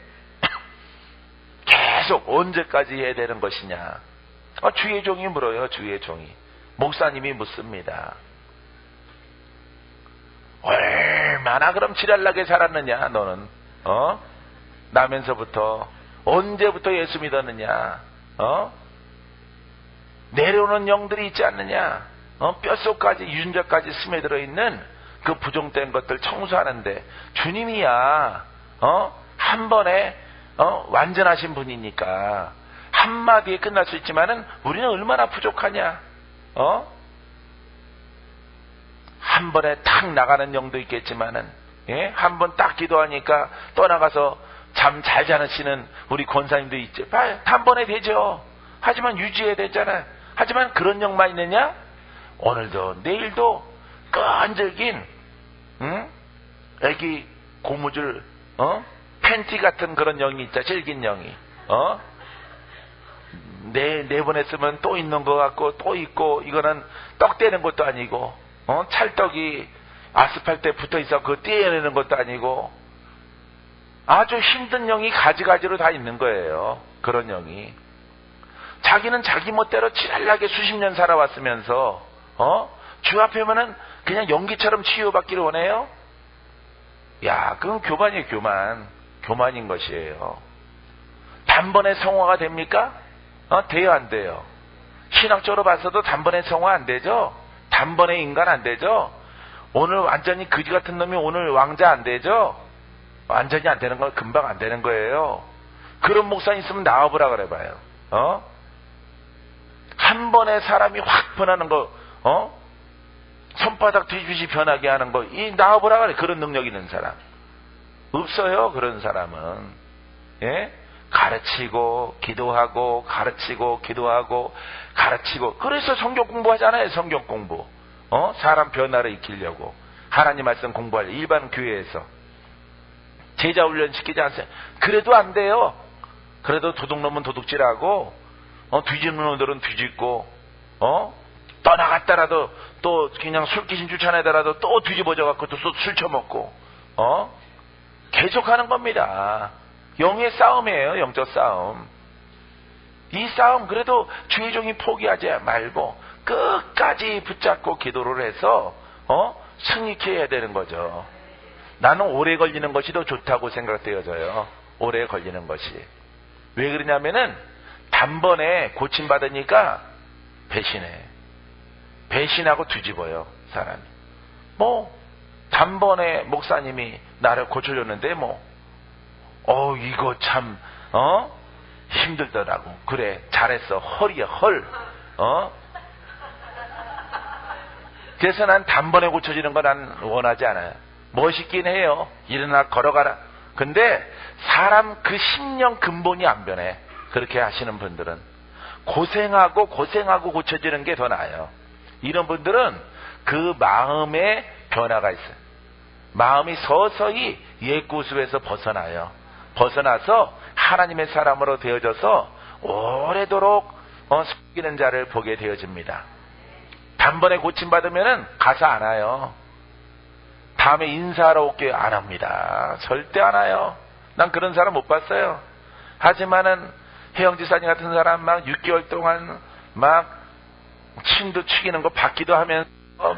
계속 언제까지 해야 되는 것이냐. 주의 종이 물어요. 주의 종이. 목사님이 묻습니다. 얼마나 그럼 지랄나게 살았느냐 너는. 나면서부터 언제부터 예수 믿었느냐. 내려오는 영들이 있지 않느냐. 뼛속까지 유전자까지 스며들어 있는 그 부종된 것들 청소하는데 주님이야 한 번에 완전하신 분이니까 한마디에 끝날 수 있지만은 우리는 얼마나 부족하냐. 한 번에 탁 나가는 영도 있겠지만은 예? 한 번 딱 기도하니까 떠나가서 잠 잘 자시는 우리 권사님도 있죠. 단번에 되죠. 하지만 유지해야 되잖아. 하지만 그런 영만 있느냐? 오늘도 내일도 끈질긴 애기 고무줄 팬티 같은 그런 영이 있자. 질긴 영이 내보냈으면 또 있는 것 같고 또 있고 이거는 떡 떼는 것도 아니고 찰떡이 아스팔트에 붙어있어 그거 떼어내는 것도 아니고 아주 힘든 영이 가지가지로 다 있는 거예요. 그런 영이 자기는 자기 멋대로 지랄나게 수십 년 살아왔으면서 주 앞에 오면은 그냥 연기처럼 치유받기를 원해요? 야, 그건 교만이에요. 교만인 것이에요. 단번에 성화가 됩니까? 돼요 안 돼요? 신학적으로 봐서도 단번에 성화 안 되죠? 단번에 인간 안 되죠? 오늘 완전히 그지 같은 놈이 오늘 왕자 안 되죠? 완전히 안 되는 건 금방 안 되는 거예요. 그런 목사 있으면 나와보라 그래봐요. 한 번에 사람이 확 변하는 거, 손바닥 뒤집이 변하게 하는 거, 나와보라 그래. 그런 능력 있는 사람. 없어요, 그런 사람은. 예? 가르치고, 기도하고, 가르치고, 기도하고, 가르치고. 그래서 성경 공부하잖아요, 성경 공부. 사람 변화를 익히려고. 하나님 말씀 공부할 일반 교회에서 제자 훈련 시키지 않으세요? 그래도 안 돼요. 그래도 도둑놈은 도둑질하고 뒤집는 놈들은 뒤집고 떠나갔다라도 또 그냥 술귀신 쫓아내더라도 또 뒤집어져 갖고 또 술 처먹고 계속하는 겁니다. 영의 싸움이에요. 영적 싸움. 이 싸움 그래도 주의 종이 포기하지 말고 끝까지 붙잡고 기도를 해서 승리케 해야 되는 거죠. 나는 오래 걸리는 것이 더 좋다고 생각되어져요. 오래 걸리는 것이. 왜 그러냐면은 단번에 고침받으니까 배신해. 배신하고 뒤집어요, 사람이. 단번에 목사님이 나를 고쳐줬는데 이거 참 힘들더라고. 그래, 잘했어. 헐이야, 헐. 그래서 난 단번에 고쳐지는 거 난 원하지 않아요. 멋있긴 해요. 일어나 걸어가라. 근데 사람 그 심령 근본이 안 변해. 그렇게 하시는 분들은 고생하고 고쳐지는 게 더 나아요. 이런 분들은 그 마음에 변화가 있어요. 마음이 서서히 옛 구습에서 벗어나요. 벗어나서 하나님의 사람으로 되어져서 오래도록 섬기는 자를 보게 되어집니다. 단번에 고침받으면은 가서 안 와요. 다음에 인사하러 올게요. 안 합니다. 절대 안 와요. 난 그런 사람 못 봤어요. 하지만은 혜영지사님 같은 사람 막 6개월 동안 막 침도 죽이는 거 받기도 하면서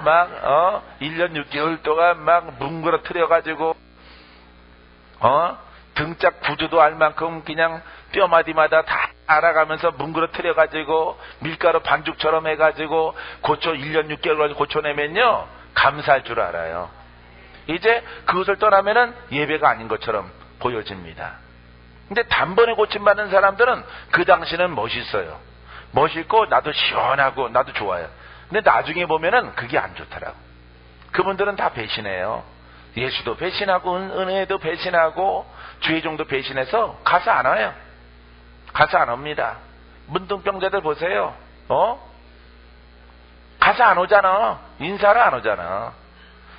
막 1년 6개월 동안 막 뭉그러뜨려가지고 등짝 구조도 알 만큼 그냥 뼈마디마다 다 알아가면서 뭉그러뜨려가지고 밀가루 반죽처럼 해가지고 1년 6개월 가지고 고쳐내면요 감사할 줄 알아요. 이제 그것을 떠나면은 예배가 아닌 것처럼 보여집니다. 근데 단번에 고침받는 사람들은 그 당시는 멋있어요. 멋있고 나도 시원하고 나도 좋아요. 근데 나중에 보면은 그게 안 좋더라고. 그분들은 다 배신해요. 예수도 배신하고 은혜도 배신하고 주의 종도 배신해서 가서 안 와요. 가서 안 옵니다. 문둥병자들 보세요. 가서 안 오잖아. 인사를 안 오잖아.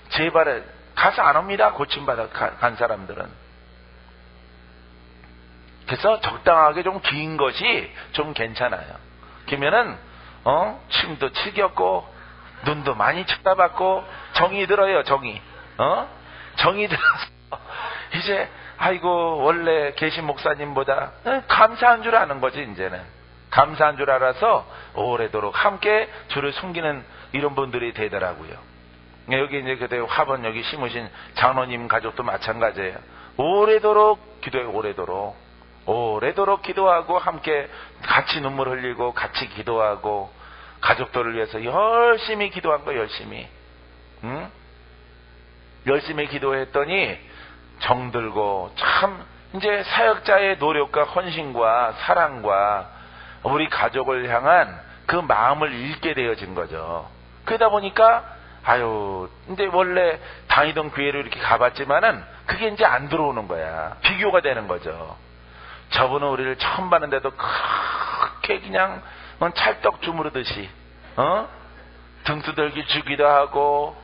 제발 가서 안 옵니다. 고침받아 간 사람들은. 그래서 적당하게 좀 긴 것이 좀 괜찮아요. 그러면은 침도 치겹고 눈도 많이 쳐다봤고 정이 들어요. 정이 들어서 이제 아이고 원래 계신 목사님보다 감사한 줄 아는 거지. 이제는 감사한 줄 알아서 오래도록 함께 주를 숨기는 이런 분들이 되더라고요. 여기 이제 그때 화번 여기 심으신 장로님 가족도 마찬가지예요. 오래도록 기도해. 오래도록 기도하고 함께 같이 눈물 흘리고 같이 기도하고 가족들을 위해서 열심히 기도한 거 열심히 열심히 기도했더니 정들고 참 이제 사역자의 노력과 헌신과 사랑과 우리 가족을 향한 그 마음을 잃게 되어진 거죠. 그러다 보니까 이제 원래 다니던 교회로 이렇게 가봤지만은 그게 이제 안 들어오는 거야. 비교가 되는 거죠. 저분은 우리를 처음 봤는데도 그렇게 그냥 찰떡 주무르듯이 등 두들기 주기도 하고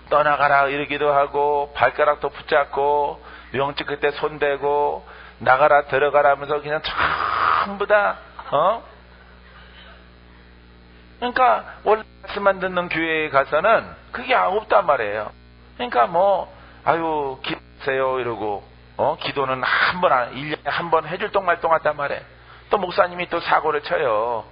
떠나가라 이러기도 하고 발가락도 붙잡고 명치 그때 손대고 나가라 들어가라 하면서 그냥 전부 다 그러니까 원래 말씀만 듣는 교회에 가서는 그게 없단 말이에요. 그러니까 기도하세요 이러고 기도는 1년에 한 번 해줄 똥말똥하단 말이에요. 또 목사님이 또 사고를 쳐요.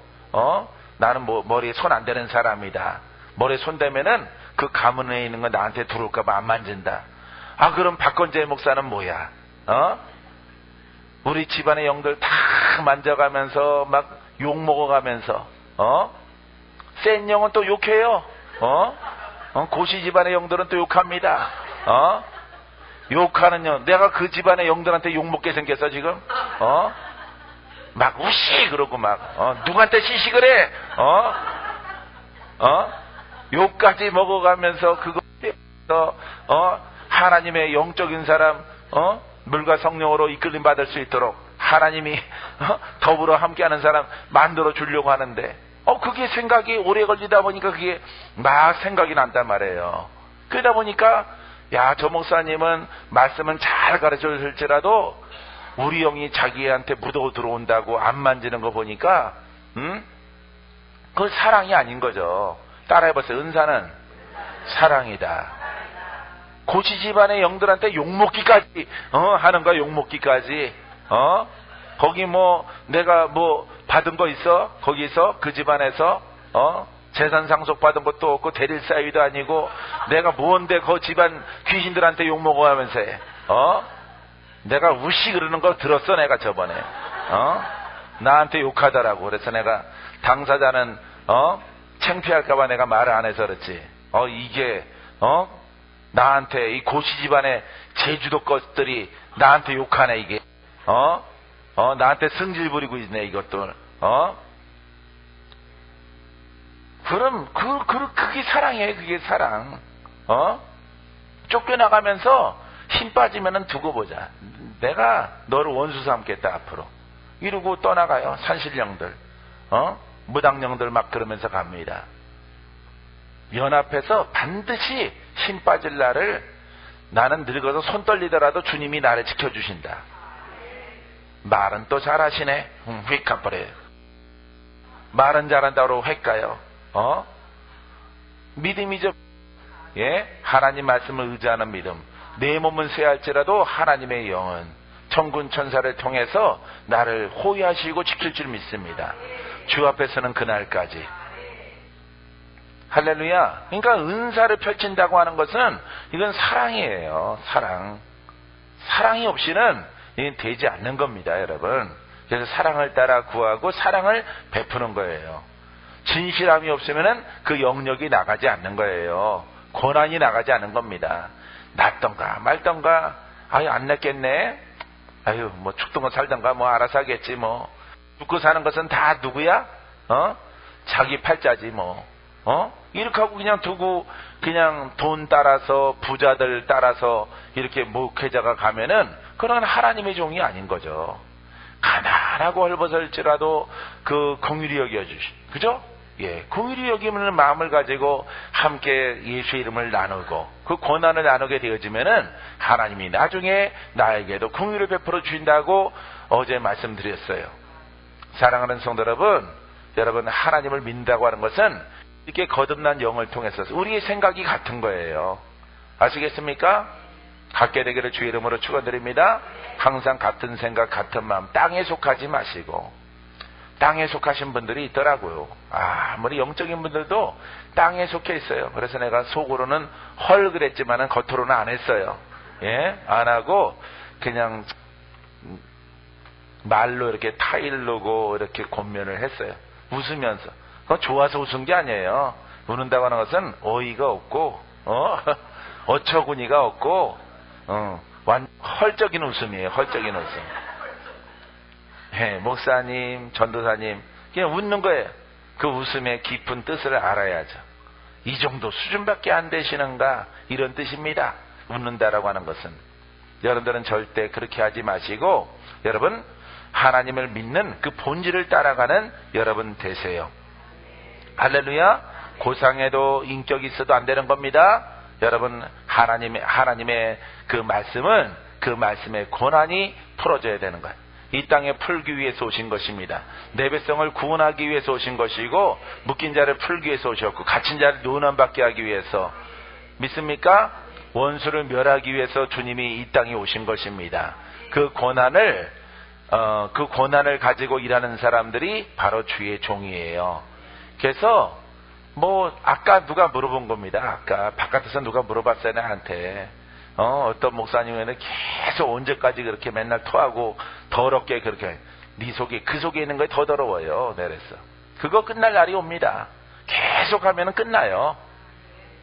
나는 머리에 손 안 대는 사람이다. 머리에 손 대면은 그 가문에 있는 거 나한테 들어올까봐 안 만진다. 그럼 박건재 목사는 뭐야? 우리 집안의 영들 다 만져가면서 막 욕 먹어가면서 센 영은 또 욕해요. 고시 집안의 영들은 또 욕합니다. 욕하는 영, 내가 그 집안의 영들한테 욕먹게 생겼어 지금. 막 우시 그러고 막 누구한테 시식을 해. 욕까지 먹어가면서 그거 하나님의 영적인 사람 물과 성령으로 이끌림 받을 수 있도록 하나님이 더불어 함께하는 사람 만들어 주려고 하는데 그게 생각이 오래 걸리다 보니까 그게 막 생각이 난단 말이에요. 그러다 보니까 야, 저 목사님은 말씀은 잘 가르쳐 줄지라도 우리 영이 자기한테 묻어 들어온다고 안 만지는 거 보니까 그건 사랑이 아닌 거죠. 따라해보세요. 은사는 사랑이다. 고시 집안의 영들한테 욕먹기까지 하는 거야. 욕먹기까지. 거기 뭐 내가 뭐 받은 거 있어? 거기서 그 집안에서 재산 상속 받은 것도 없고 대릴 사위도 아니고 내가 뭔데 그 집안 귀신들한테 욕먹어가면서 해. 내가 우씨 그러는 거 들었어. 내가 저번에 나한테 욕하더라고. 그래서 내가 당사자는 창피할까봐 내가 말을 안 해서 그렇지. 이게 나한테 이 고시 집안의 제주도 것들이 나한테 욕하네. 이게 나한테 승질 부리고 있네. 이것들. 그럼 그게 사랑이에요. 그게 사랑. 쫓겨나가면서 힘 빠지면은 두고 보자. 내가 너를 원수 삼겠다 앞으로. 이러고 떠나가요. 산신령들, 무당령들 막 그러면서 갑니다. 연합해서 반드시 힘 빠질 날을 나는 늙어서 손 떨리더라도 주님이 나를 지켜주신다. 말은 또 잘하시네. 휙 가버려요. 말은 잘한다고 휙 가요. 믿음이죠. 예? 하나님 말씀을 의지하는 믿음. 내 몸은 쇠할지라도 하나님의 영은 천군 천사를 통해서 나를 호위하시고 지킬 줄 믿습니다. 주 앞에서는 그날까지. 할렐루야. 그러니까 은사를 펼친다고 하는 것은 이건 사랑이에요. 사랑. 사랑이 없이는 이건 되지 않는 겁니다, 여러분. 그래서 사랑을 따라 구하고 사랑을 베푸는 거예요. 진실함이 없으면은 그 영역이 나가지 않는 거예요. 고난이 나가지 않는 겁니다. 낫던가 말던가, 아유 안 낫겠네, 아유 뭐 죽던가 살던가 뭐 알아서 하겠지 뭐. 죽고 사는 것은 다 누구야? 자기 팔자지 뭐. 이렇게 하고 그냥 두고 그냥 돈 따라서 부자들 따라서 이렇게 목회자가 가면은 그건 하나님의 종이 아닌 거죠. 가난하고 헐벗을지라도 그 긍휼히 여겨주시, 그죠? 예, 긍휼히 여기는 마음을 가지고 함께 예수 이름을 나누고 그 고난을 나누게 되어지면은 하나님이 나중에 나에게도 긍휼을 베풀어 주신다고 어제 말씀드렸어요. 사랑하는 성도 여러분 하나님을 믿는다고 하는 것은 이렇게 거듭난 영을 통해서 우리의 생각이 같은 거예요. 아시겠습니까? 갖게 되기를 주의 이름으로 축원드립니다. 항상 같은 생각, 같은 마음, 땅에 속하지 마시고. 땅에 속하신 분들이 있더라고요. 아무리 영적인 분들도 땅에 속해 있어요. 그래서 내가 속으로는 헐 그랬지만은 겉으로는 안 했어요. 예? 안 하고 그냥 말로 이렇게 타일르고 이렇게 권면을 했어요. 웃으면서. 그건 좋아서 웃은 게 아니에요. 우는다고 하는 것은 어이가 없고 어처구니가 없고 헐적인 웃음이에요. 헐적인 웃음. 예, 목사님, 전도사님 그냥 웃는 거예요. 그 웃음의 깊은 뜻을 알아야죠. 이 정도 수준밖에 안 되시는가, 이런 뜻입니다. 웃는다라고 하는 것은. 여러분들은 절대 그렇게 하지 마시고 여러분 하나님을 믿는 그 본질을 따라가는 여러분 되세요. 할렐루야. 고상에도 인격이 있어도 안 되는 겁니다. 여러분 하나님의 그 말씀은 그 말씀의 권한이 풀어져야 되는 거예요. 이 땅에 풀기 위해서 오신 것입니다. 내 백성을 구원하기 위해서 오신 것이고 묶인 자를 풀기 위해서 오셨고 갇힌 자를 노원받게 하기 위해서. 믿습니까? 원수를 멸하기 위해서 주님이 이 땅에 오신 것입니다. 그 권한을 가지고 일하는 사람들이 바로 주의 종이에요. 그래서 뭐 아까 누가 물어본 겁니다. 아까 바깥에서 누가 물어봤어요 나한테. 어떤 목사님은 계속 언제까지 그렇게 맨날 토하고 더럽게 그렇게 네 속에 그 속에 있는 거에 더 더러워요. 내랬어. 그거 끝날 날이 옵니다. 계속 하면은 끝나요.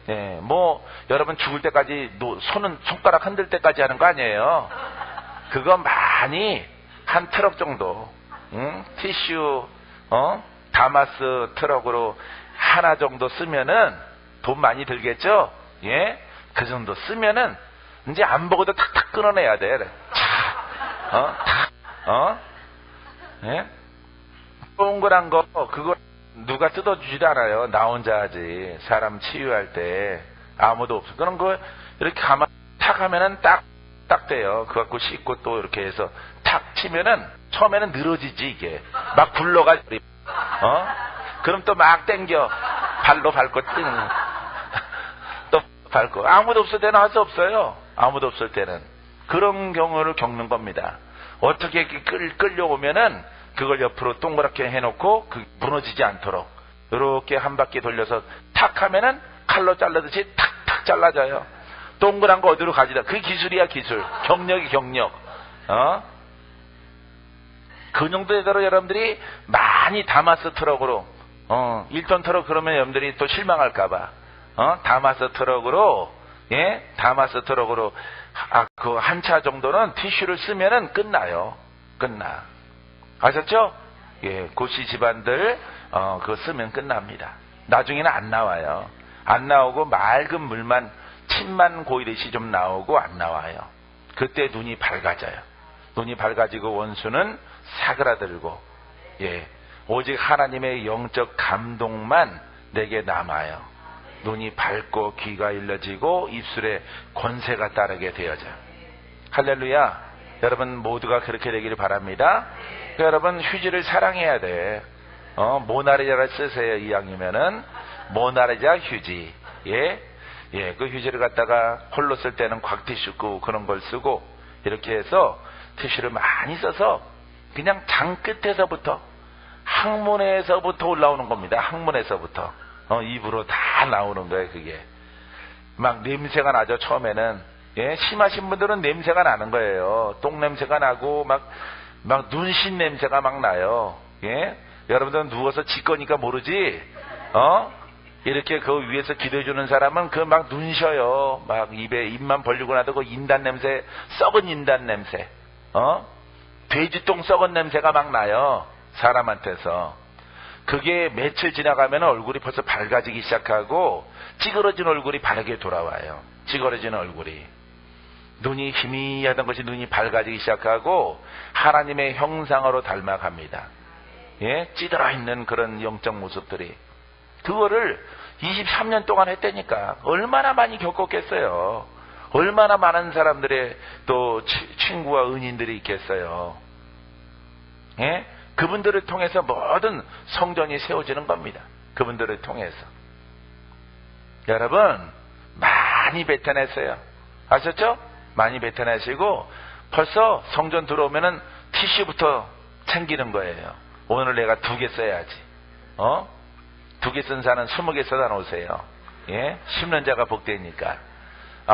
예, 뭐 여러분 죽을 때까지 손가락 흔들 때까지 하는 거 아니에요. 그거 많이 한 트럭 정도, 티슈, 다마스 트럭으로 하나 정도 쓰면은 돈 많이 들겠죠? 예? 그 정도 쓰면은 이제 안 보고도 탁탁 끊어내야 돼. 예? 동그란 거, 그거 누가 뜯어주지도 않아요. 나 혼자 하지. 사람 치유할 때. 아무도 없어. 그런 거 이렇게 가만 탁 하면은 딱 돼요. 그거 갖고 씻고 또 이렇게 해서 탁 치면은 처음에는 늘어지지 이게. 막 굴러가. 그럼 또 막 땡겨. 발로 밟고 또 밟고. 아무도 없을 때는 할 수 없어요. 아무도 없을 때는. 그런 경우를 겪는 겁니다. 어떻게 이렇게 끌려오면은 그걸 옆으로 동그랗게 해놓고 무너지지 않도록 이렇게 한 바퀴 돌려서 탁 하면은 칼로 자르듯이 탁탁 잘라져요. 동그란 거 어디로 가지다. 그 기술이야 기술. 경력이 경력. 그 정도 되도록 여러분들이 많이 다마스 트럭으로 1톤 트럭 그러면 여러분들이 또 실망할까봐 다마스 트럭으로 다마스 트럭으로 그 한 차 정도는 티슈를 쓰면은 끝나요. 끝나. 아셨죠? 예, 고시 집안들 그거 쓰면 끝납니다. 나중에는 안 나와요. 안 나오고 맑은 물만 침만 고이듯이 좀 나오고 안 나와요. 그때 눈이 밝아져요. 눈이 밝아지고 원수는 사그라들고 오직 하나님의 영적 감동만 내게 남아요. 눈이 밝고 귀가 일러지고 입술에 권세가 따르게 되어져요. 할렐루야. 여러분 모두가 그렇게 되기를 바랍니다. 여러분 휴지를 사랑해야 돼. 모나리자를 쓰세요. 이왕이면은 모나리자 휴지. 그 휴지를 갖다가 홀로 쓸 때는 곽티슈 그런 걸 쓰고 이렇게 해서 티슈를 많이 써서 그냥 장 끝에서부터 항문에서부터 올라오는 겁니다. 항문에서부터 입으로 다 나오는 거예요. 그게 막 냄새가 나죠. 처음에는 심하신 분들은 냄새가 나는 거예요. 똥 냄새가 나고 막 눈신 냄새가 막 나요. 여러분들은 누워서 짖거니까 모르지. 이렇게 그 위에서 기도해주는 사람은 그 막 눈셔요. 막 입만 벌리고 나도 그 인단 냄새, 썩은 인단 냄새, 돼지똥 썩은 냄새가 막 나요. 사람한테서. 그게 며칠 지나가면 얼굴이 벌써 밝아지기 시작하고 찌그러진 얼굴이 바르게 돌아와요. 찌그러진 얼굴이. 눈이 희미하던 것이 눈이 밝아지기 시작하고 하나님의 형상으로 닮아갑니다. 찌들어 있는 그런 영적 모습들이. 그거를 23년 동안 했다니까. 얼마나 많이 겪었겠어요. 얼마나 많은 사람들의 또 친구와 은인들이 있겠어요. 그분들을 통해서 모든 성전이 세워지는 겁니다. 그분들을 통해서. 여러분 많이 뱉어냈어요. 아셨죠? 많이 뱉어내시고 벌써 성전 들어오면은 티슈부터 챙기는 거예요. 오늘 내가 2개 써야지. 2개 쓴 사는 20개 써다 놓으세요. 심는 자가 복되니까.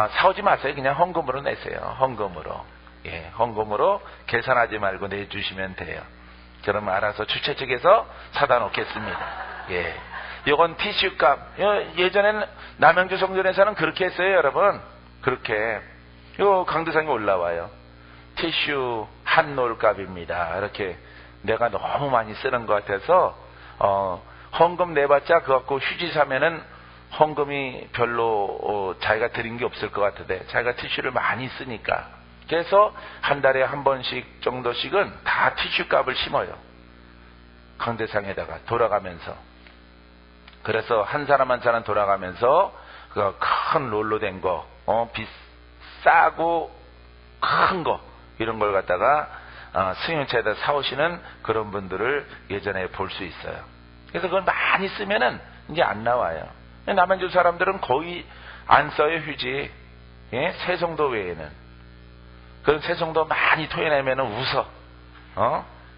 사오지 마세요. 그냥 헌금으로 내세요. 헌금으로. 헌금으로 계산하지 말고 내주시면 돼요. 그러면 알아서 주최 측에서 사다 놓겠습니다. 이건 티슈값. 예전에는 남양주 성전에서는 그렇게 했어요, 여러분. 그렇게. 요 강대상에 올라와요. 티슈 한 롤값입니다. 이렇게 내가 너무 많이 쓰는 것 같아서 헌금 내봤자 그거 갖고 휴지 사면은 헌금이 별로 자기가 드린 게 없을 것 같은데 자기가 티슈를 많이 쓰니까 그래서 한 달에 한 번씩 정도씩은 다 티슈 값을 심어요. 강대상에다가 돌아가면서. 그래서 한 사람 한 사람 돌아가면서 그 큰 롤로 된 거 싸고 큰 거 이런 걸 갖다가 승용차에다 사오시는 그런 분들을 예전에 볼 수 있어요. 그래서 그걸 많이 쓰면은 이제 안 나와요. 남양주 사람들은 거의 안 써요, 휴지. 세송도 외에는. 그런 세송도 많이 토해내면은 웃어.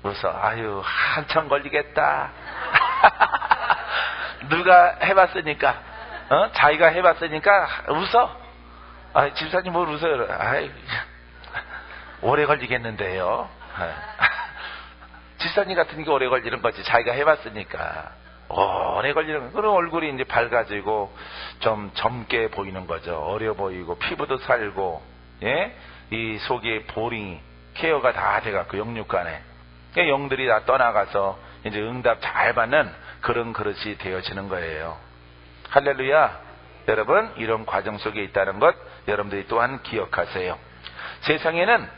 웃어. 아유, 한참 걸리겠다. 누가 해봤으니까. 자기가 해봤으니까 웃어. 집사님 뭘 웃어요? 오래 걸리겠는데요. 집사님 같은 게 오래 걸리는 거지. 자기가 해봤으니까. 오래 걸리는, 그런 얼굴이 이제 밝아지고 좀 젊게 보이는 거죠. 어려 보이고, 피부도 살고, 이 속에 보링이, 케어가 다 돼갖고, 영육간에. 영들이 다 떠나가서 이제 응답 잘 받는 그런 그릇이 되어지는 거예요. 할렐루야. 여러분, 이런 과정 속에 있다는 것 여러분들이 또한 기억하세요. 세상에는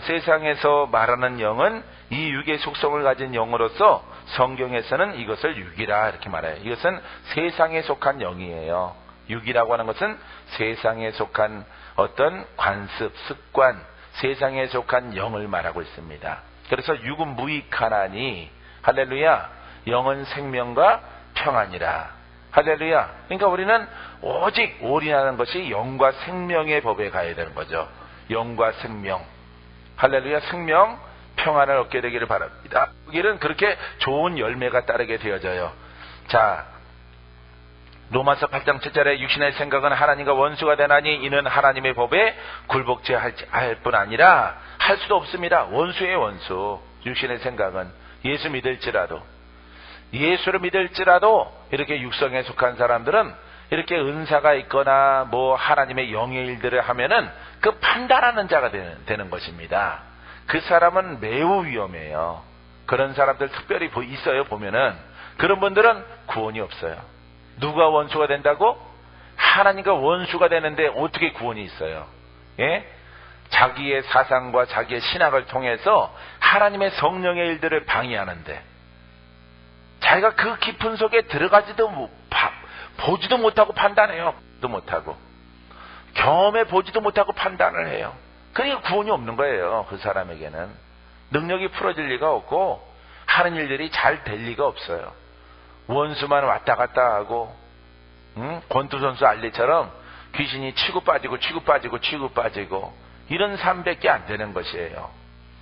세상에서 말하는 영은 이 육의 속성을 가진 영으로서 성경에서는 이것을 육이라 이렇게 말해요. 이것은 세상에 속한 영이에요. 육이라고 하는 것은 세상에 속한 어떤 관습, 습관, 세상에 속한 영을 말하고 있습니다. 그래서 육은 무익하나니 할렐루야, 영은 생명과 평안이라. 할렐루야. 그러니까 우리는 오직 올인하는 것이 영과 생명의 법에 가야 되는 거죠. 영과 생명. 할렐루야. 생명, 평안을 얻게 되기를 바랍니다. 여기는 그렇게 좋은 열매가 따르게 되어져요. 자, 로마서 8장 7절에 육신의 생각은 하나님과 원수가 되나니 이는 하나님의 법에 굴복죄할 뿐 아니라 할 수도 없습니다. 원수의 원수. 육신의 생각은 예수 믿을지라도, 예수를 믿을지라도 이렇게 육성에 속한 사람들은 이렇게 은사가 있거나 뭐 하나님의 영의 일들을 하면은 그 판단하는 자가 되는 것입니다. 그 사람은 매우 위험해요. 그런 사람들 특별히 있어요. 보면은 그런 분들은 구원이 없어요. 누가 원수가 된다고? 하나님과 원수가 되는데 어떻게 구원이 있어요? 예? 자기의 사상과 자기의 신학을 통해서 하나님의 성령의 일들을 방해하는데 자기가 그 깊은 속에 들어가지도 보지도 못하고 판단해요. 보지도 못하고 경험해 보지도 못하고 판단을 해요. 그러니까 구원이 없는 거예요. 그 사람에게는 능력이 풀어질 리가 없고 하는 일들이 잘 될 리가 없어요. 원수만 왔다 갔다 하고 권투선수 알리처럼 귀신이 치고 빠지고 치고 빠지고 치고 빠지고 이런 삶밖에 안 되는 것이에요.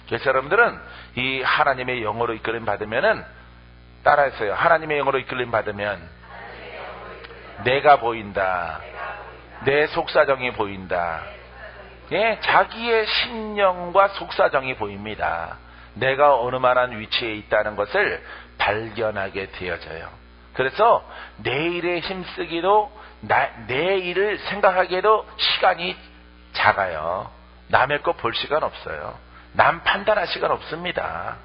그래서 여러분들은 이 하나님의 영으로 이끌림 받으면은 따라했어요. 하나님의 영으로 이끌림 받으면 내가 보인다. 내 속사정이 보인다. 예, 자기의 신령과 속사정이 보입니다. 내가 어느 만한 위치에 있다는 것을 발견하게 되어져요. 그래서 내 일에 힘쓰기도 내 일을 생각하기에도 시간이 작아요. 남의 거 볼 시간 없어요. 남 판단할 시간 없습니다.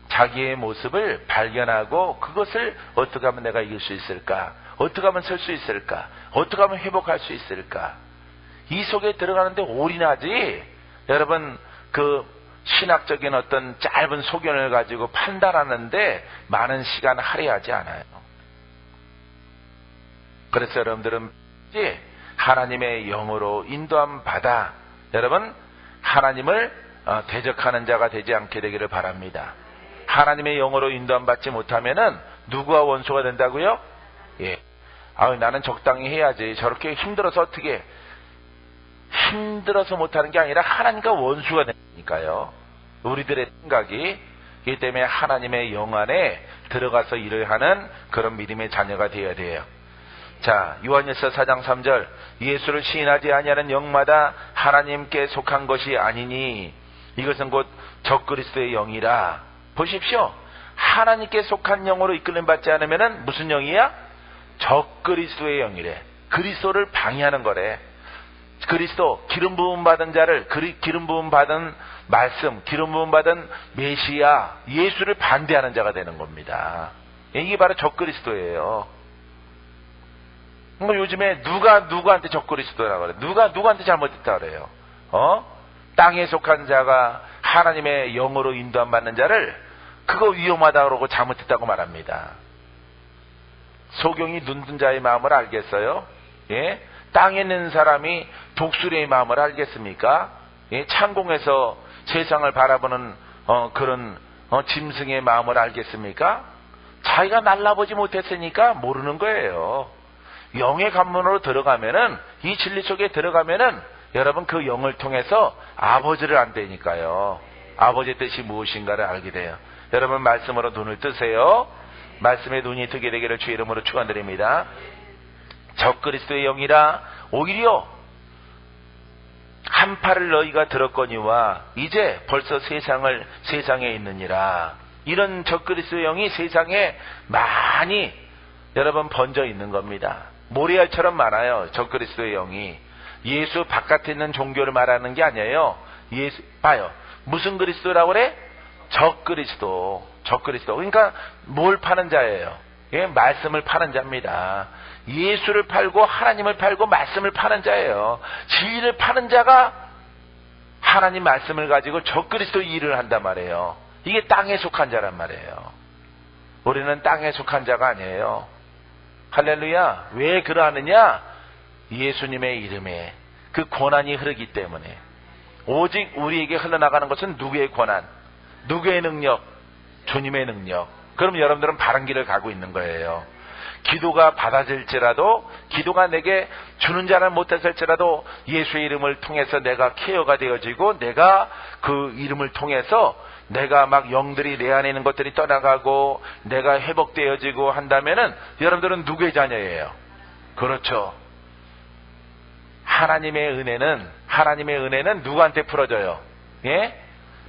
자기의 모습을 발견하고 그것을 어떻게 하면 내가 이길 수 있을까? 어떻게 하면 설 수 있을까? 어떻게 하면 회복할 수 있을까? 이 속에 들어가는데 올인하지. 여러분 그 신학적인 어떤 짧은 소견을 가지고 판단하는데 많은 시간 할애하지 않아요. 그래서 여러분들은 하나님의 영으로 인도함 받아 여러분 하나님을 대적하는 자가 되지 않게 되기를 바랍니다. 하나님의 영으로 인도함 받지 못하면은 누구와 원수가 된다고요? 예. 나는 적당히 해야지. 저렇게 힘들어서 어떻게 힘들어서 못하는 게 아니라 하나님과 원수가 되니까요. 우리들의 생각이 이 때문에 하나님의 영 안에 들어가서 일을 하는 그런 믿음의 자녀가 되어야 돼요. 자, 요한일서 4장 3절 예수를 시인하지 아니하는 영마다 하나님께 속한 것이 아니니 이것은 곧 적그리스도의 영이라. 보십시오. 하나님께 속한 영으로 이끌림 받지 않으면 무슨 영이야? 적그리스도의 영이래. 그리스도를 방해하는 거래. 그리스도 기름 부음 받은 자를 기름 부음 받은 말씀, 기름 부음 받은 메시아, 예수를 반대하는 자가 되는 겁니다. 이게 바로 적그리스도예요. 뭐 요즘에 누가 누구한테 적그리스도라고 그래? 누가 누구한테 잘못했다 그래요? 땅에 속한 자가 하나님의 영으로 인도함 받는 자를 그거 위험하다 그러고 잘못했다고 말합니다. 소경이 눈뜬 자의 마음을 알겠어요? 예? 땅에 있는 사람이 독수리의 마음을 알겠습니까? 예? 창공에서 세상을 바라보는 그런 짐승의 마음을 알겠습니까? 자기가 날라보지 못했으니까 모르는 거예요. 영의 관문으로 들어가면은 이 진리 속에 들어가면은 여러분 그 영을 통해서 아버지를 안다니까요. 아버지의 뜻이 무엇인가를 알게 돼요. 여러분 말씀으로 눈을 뜨세요. 말씀에 눈이 뜨게 되기를 주의 이름으로 축원드립니다. 적그리스도의 영이라 오히려 한파를 너희가 들었거니와 이제 벌써 세상에 있느니라. 이런 적그리스도의 영이 세상에 많이 여러분 번져 있는 겁니다. 모래알처럼 많아요. 적그리스도의 영이. 예수 바깥에 있는 종교를 말하는 게 아니에요. 예수 봐요. 무슨 그리스도라고 그래? 적그리스도. 그러니까 뭘 파는 자예요? 예, 말씀을 파는 자입니다. 예수를 팔고 하나님을 팔고 말씀을 파는 자예요. 진리를 파는 자가 하나님 말씀을 가지고 적그리스도 일을 한단 말이에요. 이게 땅에 속한 자란 말이에요. 우리는 땅에 속한 자가 아니에요. 할렐루야. 왜 그러하느냐? 예수님의 이름에 그 고난이 흐르기 때문에. 오직 우리에게 흘러나가는 것은 누구의 고난? 누구의 능력? 주님의 능력. 그럼 여러분들은 바른 길을 가고 있는 거예요. 기도가 받아질지라도, 기도가 내게 주는 자는 못했을지라도 예수의 이름을 통해서 내가 케어가 되어지고, 내가 그 이름을 통해서 내가 막 영들이 내 안에 있는 것들이 떠나가고 내가 회복되어지고 한다면은 여러분들은 누구의 자녀예요? 그렇죠. 하나님의 은혜는 누구한테 풀어져요? 예?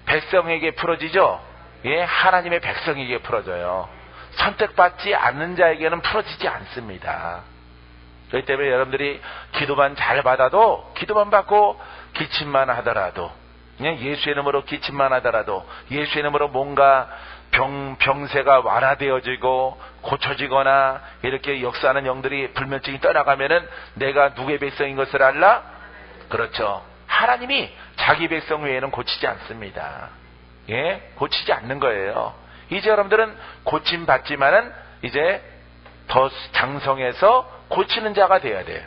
백성에게 풀어지죠? 예? 하나님의 백성에게 풀어져요. 선택받지 않는 자에게는 풀어지지 않습니다. 그렇기 때문에 여러분들이 기도만 잘 받아도, 기도만 받고 기침만 하더라도, 예수의 이름으로 기침만 하더라도, 예수의 이름으로 뭔가 병세가 완화되어지고 고쳐지거나 이렇게 역사하는 영들이, 불면증이 떠나가면은 내가 누구의 백성인 것을 알라? 그렇죠. 하나님이 자기 백성 외에는 고치지 않습니다. 예? 고치지 않는 거예요. 이제 여러분들은 고침 받지만은 이제 더 장성해서 고치는 자가 되어야 돼요.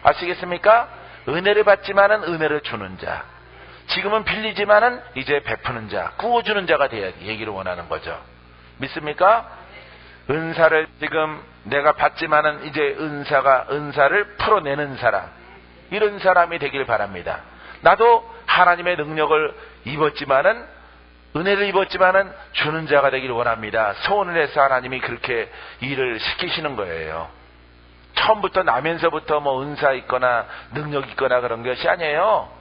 아시겠습니까? 은혜를 받지만은 은혜를 주는 자. 지금은 빌리지만은 이제 베푸는 자, 구워주는 자가 돼야 얘기를 원하는 거죠. 믿습니까? 은사를 지금 내가 받지만은 이제 은사를 풀어내는 사람, 이런 사람이 되길 바랍니다. 나도 하나님의 능력을 입었지만은, 은혜를 입었지만은 주는 자가 되길 원합니다. 소원을 해서 하나님이 그렇게 일을 시키시는 거예요. 처음부터 나면서부터 뭐 은사 있거나 능력 있거나 그런 것이 아니에요.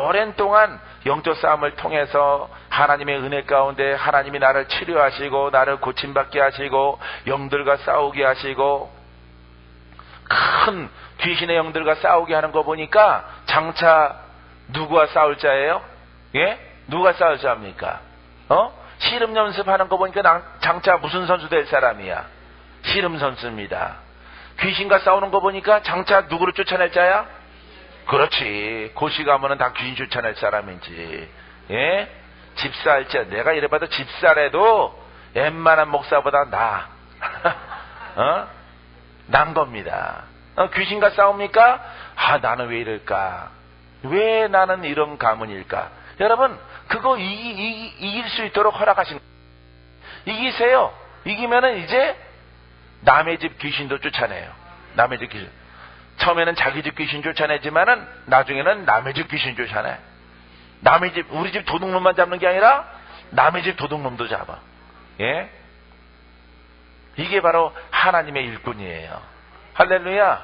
오랜 동안 영적 싸움을 통해서 하나님의 은혜 가운데 하나님이 나를 치료하시고 나를 고침받게 하시고 영들과 싸우게 하시고, 큰 귀신의 영들과 싸우게 하는 거 보니까 장차 누구와 싸울 자예요? 예? 누가 싸울 자입니까? 씨름 연습하는 거 보니까 장차 무슨 선수 될 사람이야? 씨름 선수입니다. 귀신과 싸우는 거 보니까 장차 누구를 쫓아낼 자야? 그렇지. 고시 가면은 다 귀신 쫓아낼 사람인지. 예? 집사할지, 내가 이래봐도 집사래도 웬만한 목사보다 난 겁니다. 귀신과 싸웁니까? 나는 왜 이럴까? 왜 나는 이런 가문일까? 여러분, 그거 이길 수 있도록 허락하신 거예요. 이기세요. 이기면은 이제 남의 집 귀신도 쫓아내요. 남의 집 귀신. 처음에는 자기 집 귀신 쫓아내지만은 나중에는 남의 집 귀신 쫓아내. 남의 집, 우리 집 도둑놈만 잡는 게 아니라 남의 집 도둑놈도 잡아. 예? 이게 바로 하나님의 일꾼이에요. 할렐루야.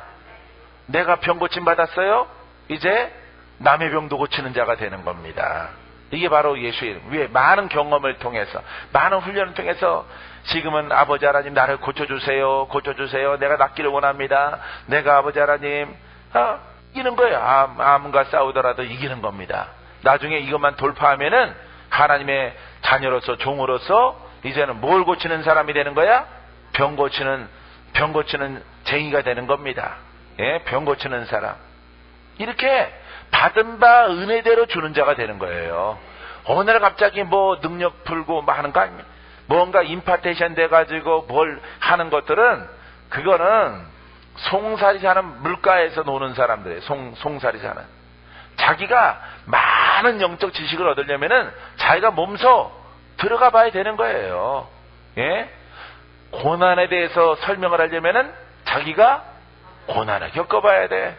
내가 병 고침 받았어요? 이제 남의 병도 고치는 자가 되는 겁니다. 이게 바로 예수의 이름. 왜? 많은 경험을 통해서, 많은 훈련을 통해서 지금은 아버지 하나님 나를 고쳐주세요. 내가 낫기를 원합니다. 내가 아버지 하나님 이기는 거예요. 암과 싸우더라도 이기는 겁니다. 나중에 이것만 돌파하면은 하나님의 자녀로서, 종으로서 이제는 뭘 고치는 사람이 되는 거야? 병 고치는 쟁이가 되는 겁니다. 예? 병 고치는 사람. 이렇게 받은 바 은혜대로 주는 자가 되는 거예요. 어느 날 갑자기 뭐 능력 풀고 뭐 하는 거 아닙니까? 뭔가 임파테이션 돼가지고 뭘 하는 것들은, 그거는 송사리 사는 물가에서 노는 사람들이에요. 송사리 사는. 자기가 많은 영적 지식을 얻으려면은 자기가 몸소 들어가 봐야 되는 거예요. 예? 고난에 대해서 설명을 하려면은 자기가 고난을 겪어봐야 돼.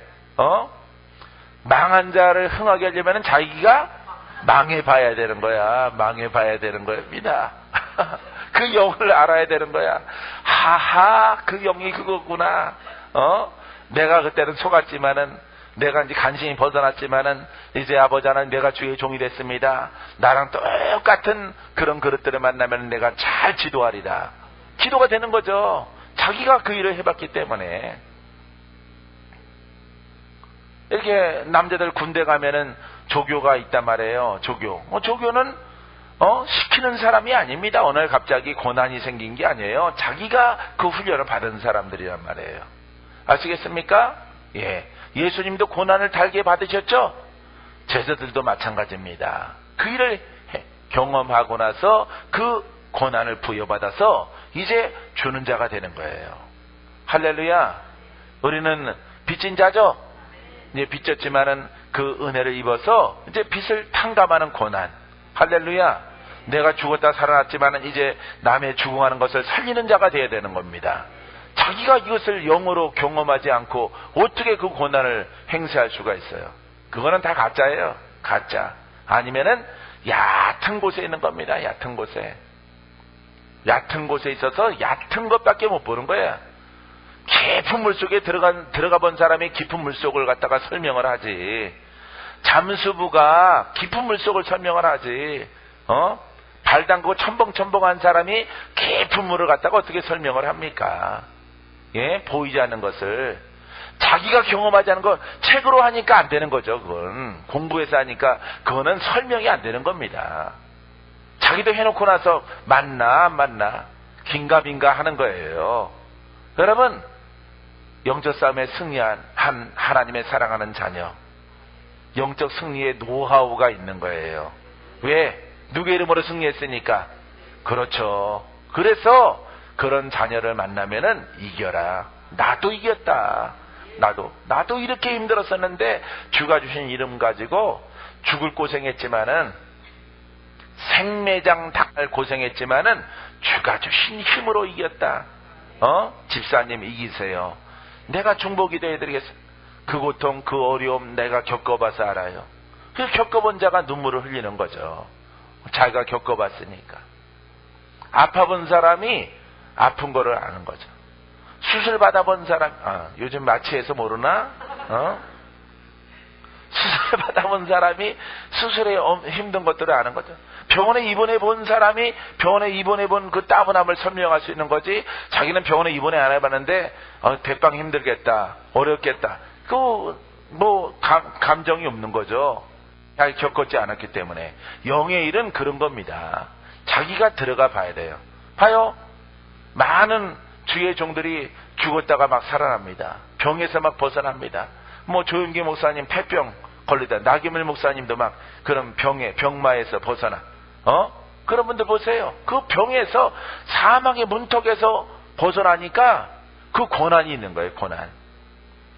망한 자를 흥하게 하려면은 자기가 망해봐야 되는 거야. 망해봐야 되는 겁니다. 그 영을 알아야 되는 거야. 하하, 그 영이 그거구나. 내가 그때는 속았지만은, 내가 이제 간신히 벗어났지만은, 이제 아버지 하나님 내가 주의 종이 됐습니다. 나랑 똑같은 그런 그릇들을 만나면 내가 잘 지도하리라. 기도가 되는 거죠. 자기가 그 일을 해봤기 때문에. 이렇게 남자들 군대 가면은 조교가 있단 말이에요. 조교는 시키는 사람이 아닙니다. 어느 날 갑자기 고난이 생긴 게 아니에요. 자기가 그 훈련을 받은 사람들이란 말이에요. 아시겠습니까? 예. 예수님도 고난을 달게 받으셨죠? 제자들도 마찬가지입니다. 그 일을 경험하고 나서 그 고난을 부여받아서 이제 주는 자가 되는 거예요. 할렐루야. 우리는 빚진 자죠. 이제 빚졌지만은 그 은혜를 입어서 이제 빚을 탕감하는 고난. 할렐루야. 내가 죽었다 살아났지만은 이제 남의 죽어가는 것을 살리는 자가 되어야 되는 겁니다. 자기가 이것을 영으로 경험하지 않고 어떻게 그 고난을 행사할 수가 있어요? 그거는 다 가짜예요. 가짜. 아니면은 얕은 곳에 있는 겁니다. 얕은 곳에. 얕은 곳에 있어서 얕은 것밖에 못 보는 거야. 깊은 물속에 들어가 본 사람이 깊은 물속을 갖다가 설명을 하지. 잠수부가 깊은 물속을 설명을 하지. 발 담그고 첨벙첨벙한 사람이 깊은 물을 갖다가 어떻게 설명을 합니까? 예, 보이지 않는 것을. 자기가 경험하지 않은 거 책으로 하니까 안 되는 거죠. 그건 공부해서 하니까 그거는 설명이 안 되는 겁니다. 자기도 해놓고 나서 맞나 안 맞나 긴가민가 하는 거예요. 여러분, 영적 싸움에 승리한 하나님의 사랑하는 자녀, 영적 승리의 노하우가 있는 거예요. 왜? 누구의 이름으로 승리했으니까. 그렇죠. 그래서 그런 자녀를 만나면은 이겨라. 나도 이겼다. 나도 이렇게 힘들었었는데 주가 주신 이름 가지고 죽을 고생했지만은, 생매장 당할 고생했지만은 주가 주신 힘으로 이겼다. 집사님 이기세요. 내가 중보기도 해드리겠어. 그 고통, 그 어려움 내가 겪어봐서 알아요. 그 겪어본 자가 눈물을 흘리는 거죠. 자기가 겪어봤으니까. 아파본 사람이 아픈 거를 아는 거죠. 수술 받아본 사람, 요즘 마취해서 모르나? 수술 받아본 사람이 수술에 힘든 것들을 아는 거죠. 병원에 입원해 본 사람이 병원에 입원해 본 그 따분함을 설명할 수 있는 거지. 자기는 병원에 입원해 안 해봤는데 대빵 힘들겠다, 어렵겠다, 감정이 없는 거죠. 잘 겪었지 않았기 때문에. 영의 일은 그런 겁니다. 자기가 들어가 봐야 돼요. 봐요. 많은 주의 종들이 죽었다가 막 살아납니다. 병에서 막 벗어납니다. 조윤기 목사님 폐병 걸리다, 나기물 목사님도 막 그런 병마에서 벗어나. 그런 분들 보세요. 그 병에서, 사망의 문턱에서 벗어나니까 그 고난이 있는 거예요. 고난.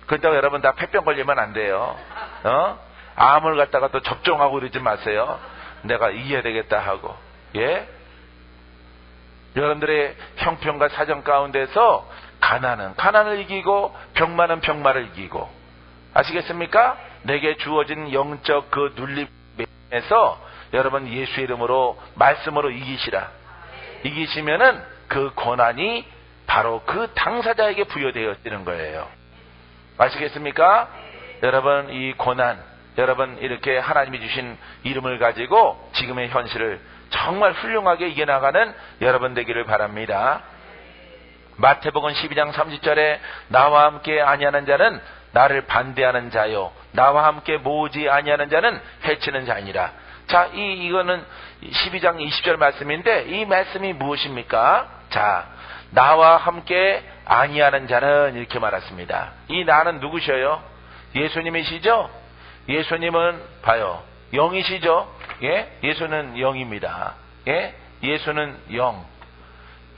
그렇다고 여러분 다 폐병 걸리면 안 돼요. 암을 갖다가 또 접종하고 그러지 마세요. 내가 이겨야 되겠다 하고. 예? 여러분들의 형편과 사정 가운데서 가난은 가난을 이기고 병마는 병마를 이기고. 아시겠습니까? 내게 주어진 영적 그 눌림에서 여러분 예수의 이름으로, 말씀으로 이기시라. 이기시면은 그 고난이 바로 그 당사자에게 부여되어지는 거예요. 아시겠습니까? 여러분, 이 고난, 여러분 이렇게 하나님이 주신 이름을 가지고 지금의 현실을 정말 훌륭하게 이겨나가는 여러분 되기를 바랍니다. 마태복음 12장 30절에 나와 함께 아니하는 자는 나를 반대하는 자요, 나와 함께 모으지 아니하는 자는 해치는 자니라. 자, 이거는 12장 20절 말씀인데, 이 말씀이 무엇입니까? 자, 나와 함께 아니하는 자는 이렇게 말했습니다. 이 나는 누구셔요? 예수님이시죠? 예수님은 봐요, 영이시죠? 예? 예수는 영입니다. 예? 예수는 영.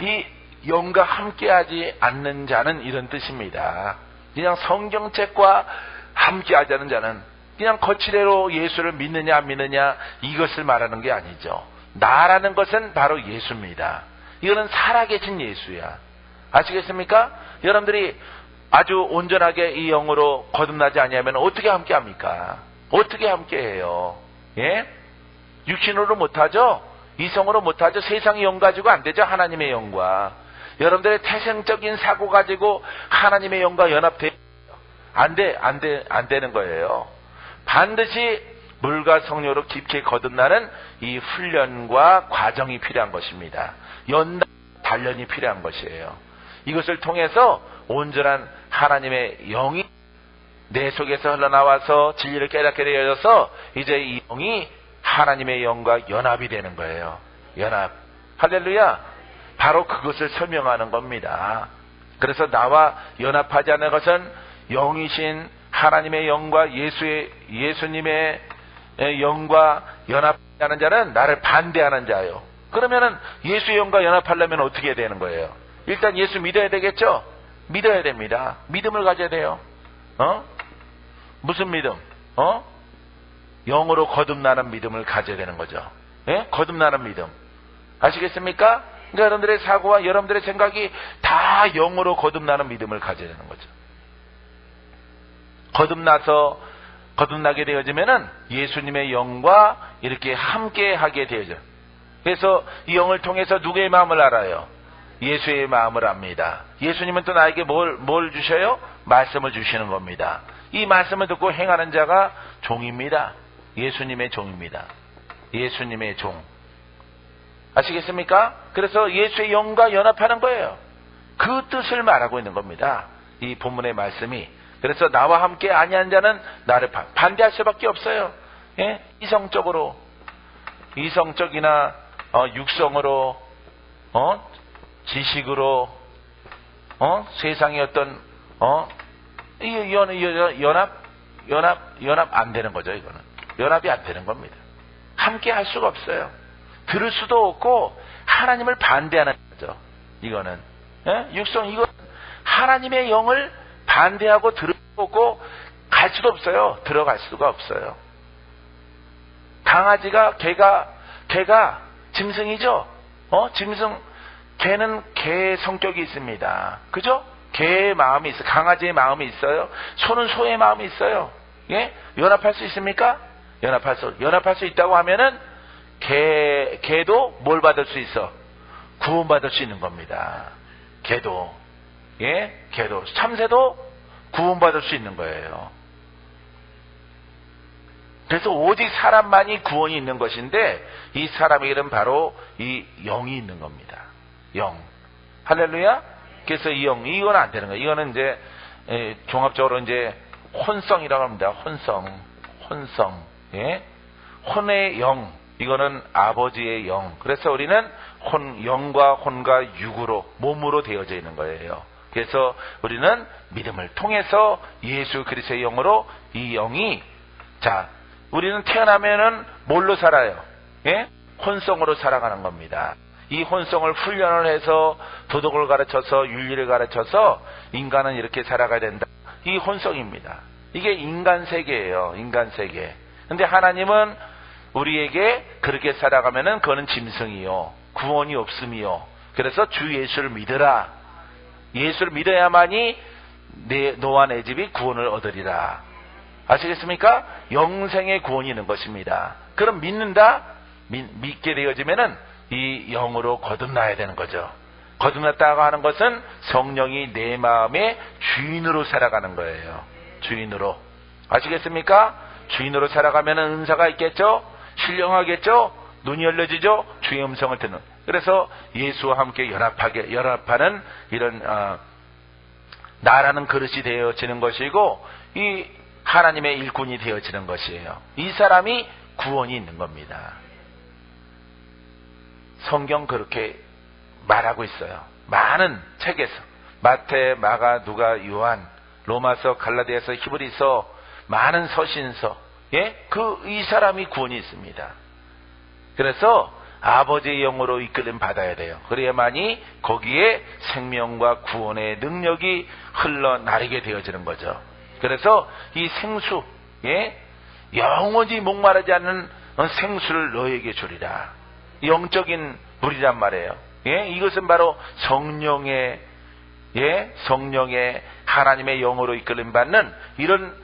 이 영과 함께하지 않는 자는 이런 뜻입니다. 그냥 성경책과 함께하자는 자는 그냥 거치대로 예수를 믿느냐 안 믿느냐 이것을 말하는 게 아니죠. 나라는 것은 바로 예수입니다. 이거는 살아계신 예수야. 아시겠습니까? 여러분들이 아주 온전하게 이 영으로 거듭나지 아니하면 어떻게 함께합니까? 어떻게 함께해요? 예? 육신으로 못하죠? 이성으로 못하죠? 세상의 영 가지고 안 되죠? 하나님의 영과. 여러분들의 태생적인 사고 가지고 하나님의 영과 연합돼요. 안 되는 거예요. 반드시 물과 성령으로 깊게 거듭나는 이 훈련과 과정이 필요한 것입니다. 단련이 필요한 것이에요. 이것을 통해서 온전한 하나님의 영이 내 속에서 흘러나와서 진리를 깨닫게 되어져서 이제 이 영이 하나님의 영과 연합이 되는 거예요. 연합. 할렐루야. 바로 그것을 설명하는 겁니다. 그래서 나와 연합하지 않는 것은 영이신 하나님의 영과 예수님의 영과 연합하지 않는 자는 나를 반대하는 자요. 그러면은 예수의 영과 연합하려면 어떻게 해야 되는 거예요? 일단 예수 믿어야 되겠죠? 믿어야 됩니다. 믿음을 가져야 돼요. 무슨 믿음? 영으로 거듭나는 믿음을 가져야 되는 거죠. 예? 거듭나는 믿음. 아시겠습니까? 그러니까 여러분들의 사고와 여러분들의 생각이 다 영으로 거듭나는 믿음을 가져야 되는 거죠. 거듭나게 되어지면은 예수님의 영과 이렇게 함께 하게 되어져요. 그래서 이 영을 통해서 누구의 마음을 알아요? 예수의 마음을 압니다. 예수님은 또 나에게 뭘 주셔요? 말씀을 주시는 겁니다. 이 말씀을 듣고 행하는 자가 종입니다. 예수님의 종입니다. 예수님의 종. 아시겠습니까? 그래서 예수의 영과 연합하는 거예요. 그 뜻을 말하고 있는 겁니다. 이 본문의 말씀이. 그래서 나와 함께 아니한 자는 나를 반대할 수밖에 없어요. 예? 이성적이나 육성으로, 지식으로, 세상의 어떤 연합 안 되는 거죠. 이거는 연합이 안 되는 겁니다. 함께 할 수가 없어요. 들을 수도 없고 하나님을 반대하는 거죠. 이거는 육성, 이거 하나님의 영을 반대하고 들을 수도 없고 갈 수도 없어요. 들어갈 수가 없어요. 강아지가 개가 짐승이죠. 짐승, 개는 개의 성격이 있습니다. 그죠? 개의 마음이 있어요. 강아지의 마음이 있어요. 소는 소의 마음이 있어요. 예? 연합할 수 있습니까? 연합할 수 있다고 하면은 개도 뭘 받을 수 있어? 구원받을 수 있는 겁니다. 개도. 예? 개도. 참새도 구원받을 수 있는 거예요. 그래서 오직 사람만이 구원이 있는 것인데 이 사람에게는 바로 이 영이 있는 겁니다. 영. 할렐루야? 그래서 이 영, 이건 안 되는 거예요. 이거는 이제 종합적으로 이제 혼성이라고 합니다. 혼성. 예? 혼의 영. 이거는 아버지의 영. 그래서 우리는 영과 혼과 육으로, 몸으로 되어져 있는 거예요. 그래서 우리는 믿음을 통해서 예수 그리스도의 영으로 이 영이, 우리는 태어나면은 뭘로 살아요? 예? 혼성으로 살아가는 겁니다. 이 혼성을 훈련을 해서 도덕을 가르쳐서 윤리를 가르쳐서 인간은 이렇게 살아가야 된다. 이 혼성입니다. 이게 인간 세계예요. 인간 세계. 근데 하나님은 우리에게 그렇게 살아가면은 그거는 짐승이요. 구원이 없음이요. 그래서 주 예수를 믿으라. 예수를 믿어야만이 너와 내 집이 구원을 얻으리라. 아시겠습니까? 영생의 구원이 있는 것입니다. 그럼 믿게 되어지면은 이 영으로 거듭나야 되는 거죠. 거듭났다고 하는 것은 성령이 내 마음의 주인으로 살아가는 거예요. 주인으로. 아시겠습니까? 주인으로 살아가면은 은사가 있겠죠? 신령하겠죠? 눈이 열려지죠? 주의 음성을 듣는. 그래서 예수와 함께 연합하는 이런 나라는 그릇이 되어지는 것이고 이 하나님의 일꾼이 되어지는 것이에요. 이 사람이 구원이 있는 겁니다. 성경 그렇게 말하고 있어요. 많은 책에서 마태, 마가, 누가, 요한, 로마서, 갈라디아서, 히브리서, 많은 서신서, 예? 이 사람이 구원이 있습니다. 그래서 아버지의 영으로 이끌림 받아야 돼요. 그래야만이 거기에 생명과 구원의 능력이 흘러나르게 되어지는 거죠. 그래서 이 생수, 예? 영원히 목마르지 않는 생수를 너에게 주리라. 영적인 물이란 말이에요. 예? 이것은 바로 성령의 하나님의 영으로 이끌림 받는 이런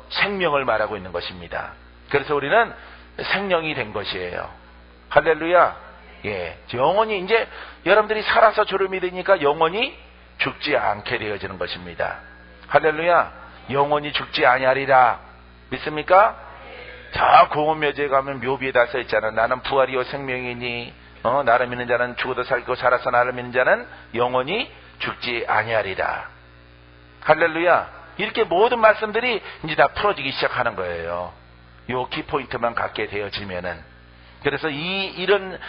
생명을 말하고 있는 것입니다. 그래서 우리는 생명이 된 것이에요. 할렐루야. 예. 영원히 이제 여러분들이 살아서 주를 믿으니까 영원히 죽지 않게 되어지는 것입니다. 할렐루야. 영원히 죽지 아니하리라. 믿습니까? 저 공원묘지에 가면 묘비에다 써 있잖아. 나는 부활이요 생명이니 나를 믿는 자는 죽어도 살고 살아서 나를 믿는 자는 영원히 죽지 아니하리라. 할렐루야. 이렇게 모든 말씀들이 이제 다 풀어지기 시작하는 거예요. 요 키포인트만 갖게 되어지면은. 그래서 이런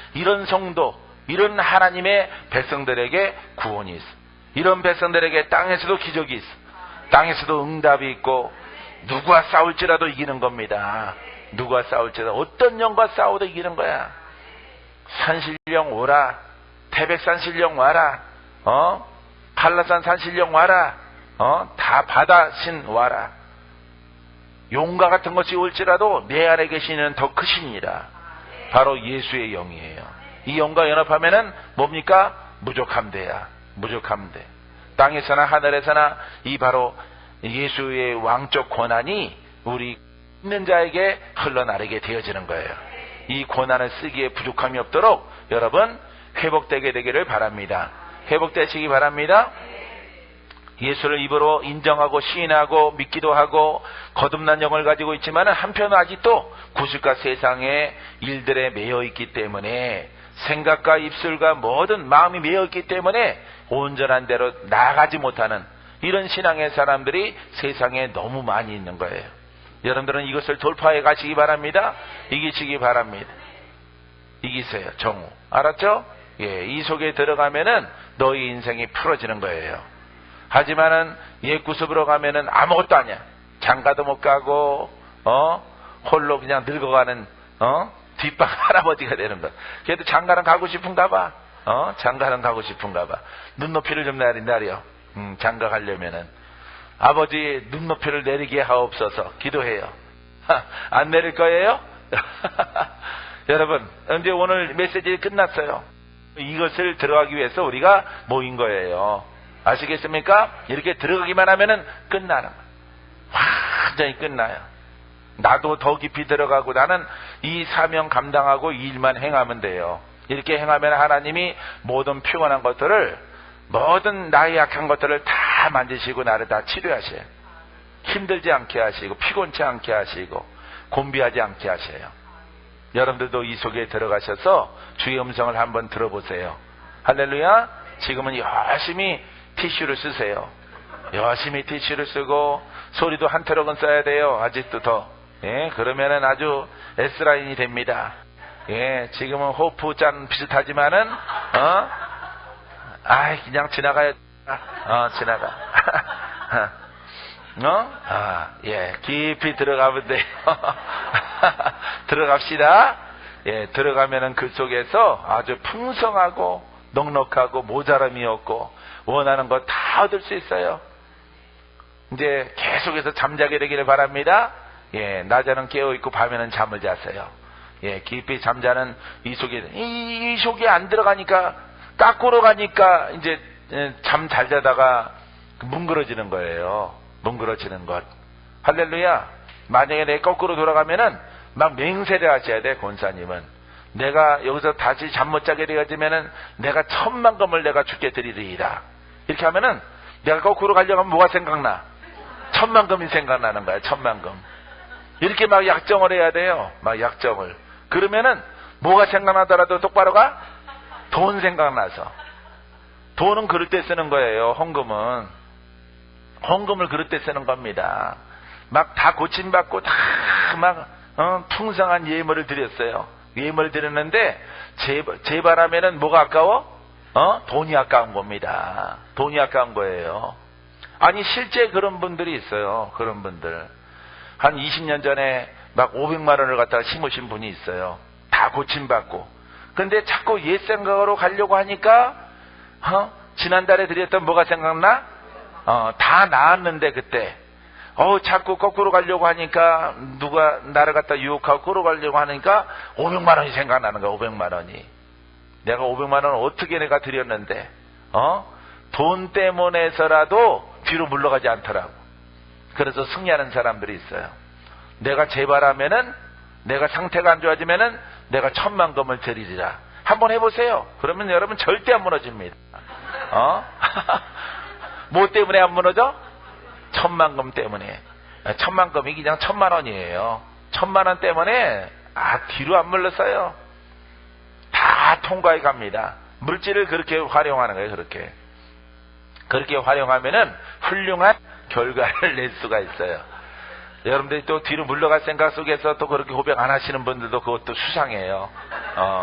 성도, 이런 하나님의 백성들에게 구원이 있어. 이런 백성들에게 땅에서도 기적이 있어. 땅에서도 응답이 있고 누구와 싸울지라도 이기는 겁니다. 누구와 싸울지라도 어떤 영과 싸워도 이기는 거야. 산신령 오라. 태백산신령 와라. 한라산 산신령 와라. 다 바다신 와라. 용과 같은 것이 올지라도 내 안에 계시는 더 크시니라. 바로 예수의 영이에요. 이 영과 연합하면은 뭡니까? 무족함대야. 무족함대. 땅에서나 하늘에서나 이 바로 예수의 왕적 권한이 우리 있는 자에게 흘러나르게 되어지는 거예요. 이 권한을 쓰기에 부족함이 없도록 여러분 회복되게 되기를 바랍니다. 회복되시기 바랍니다. 예수를 입으로 인정하고 시인하고 믿기도 하고 거듭난 영을 가지고 있지만 한편은 아직도 구슬과 세상의 일들에 매여 있기 때문에 생각과 입술과 모든 마음이 매여 있기 때문에 온전한 대로 나아가지 못하는 이런 신앙의 사람들이 세상에 너무 많이 있는 거예요. 여러분들은 이것을 돌파해 가시기 바랍니다. 이기시기 바랍니다. 이기세요. 정우. 알았죠? 예, 이 속에 들어가면은 너희 인생이 풀어지는 거예요. 하지만은 옛 구습으로 가면은 아무것도 아니야. 장가도 못 가고 홀로 그냥 늙어가는 뒷방 할아버지가 되는 거. 그래도 장가는 가고 싶은가 봐. 장가는 가고 싶은가 봐. 눈높이를 좀 내려. 장가 가려면은 아버지 눈높이를 내리게 하옵소서. 기도해요. 안 내릴 거예요? 여러분, 이제 오늘 메시지 끝났어요. 이것을 들어가기 위해서 우리가 모인 거예요. 아시겠습니까? 이렇게 들어가기만 하면은 끝나는 거예요. 완전히 끝나요. 나도 더 깊이 들어가고 나는 이 사명 감당하고 이 일만 행하면 돼요. 이렇게 행하면 하나님이 모든 피곤한 것들을, 모든 나의 약한 것들을 다 만지시고 나를 다 치료하셔요. 힘들지 않게 하시고 피곤치 않게 하시고 곤비하지 않게 하셔요. 여러분들도 이 속에 들어가셔서 주의 음성을 한번 들어보세요. 할렐루야. 지금은 열심히 티슈를 쓰세요. 열심히 티슈를 쓰고 소리도 한 트럭은 써야 돼요. 아직도 더. 예, 그러면은 아주 S라인이 됩니다. 예, 지금은 호프잔 비슷하지만은 그냥 지나가야 지나가. 예, 깊이 들어가면 돼요. 들어갑시다. 예, 들어가면은 그 속에서 아주 풍성하고 넉넉하고 모자람이 없고 원하는 거 다 얻을 수 있어요. 이제 계속해서 잠자게 되기를 바랍니다. 예, 낮에는 깨어있고 밤에는 잠을 자세요. 예, 깊이 잠자는 이 속에 안 들어가니까 까꾸로 가니까 이제 잠 잘 자다가 뭉그러지는 거예요. 뭉그러지는 것. 할렐루야. 만약에 내 거꾸로 돌아가면은 막 맹세를 하셔야 돼. 권사님은 내가 여기서 다시 잠 못 자게 되어지면은 내가 10,000,000금을 내가 주께 드리리이다. 이렇게 하면은 내가 거꾸로 가려고 하면 뭐가 생각나? 10,000,000금이 생각나는 거야. 10,000,000금. 이렇게 막 약정을 해야 돼요. 막 약정을. 그러면은 뭐가 생각나더라도 똑바로 가? 돈 생각나서. 돈은 그럴 때 쓰는 거예요. 헌금을 그럴 때 쓰는 겁니다. 막 다 고침받고 다 막 풍성한 예물을 드렸어요. 예물을 드렸는데 재발하면은 뭐가 아까워? 돈이 아까운 겁니다. 돈이 아까운 거예요. 아니 실제 그런 분들이 있어요. 그런 분들 한 20년 전에 막 500만 원을 갖다가 심으신 분이 있어요. 다 고침받고. 근데 자꾸 옛 생각으로 가려고 하니까 지난달에 드렸던 뭐가 생각나? 다 나았는데 그때 자꾸 거꾸로 가려고 하니까 누가 나를 갖다 유혹하고 거꾸로 가려고 하니까 500만 원이 생각나는 거야. 500만 원이. 내가 500만 원을 어떻게 내가 드렸는데 돈 때문에서라도 뒤로 물러가지 않더라고. 그래서 승리하는 사람들이 있어요. 내가 재발하면은, 내가 상태가 안 좋아지면은 내가 10,000,000금을 드리리라. 한번 해보세요. 그러면 여러분 절대 안 무너집니다. 뭐 때문에 안 무너져? 10,000,000금 때문에. 10,000,000금이 그냥 1,000,000원이에요. 1,000,000원 때문에 뒤로 안 물러서요. 다 통과해 갑니다. 물질을 그렇게 활용하는 거예요. 그렇게 활용하면은 훌륭한 결과를 낼 수가 있어요. 여러분들이 또 뒤로 물러갈 생각 속에서 또 그렇게 고백 안 하시는 분들도 그것도 수상해요.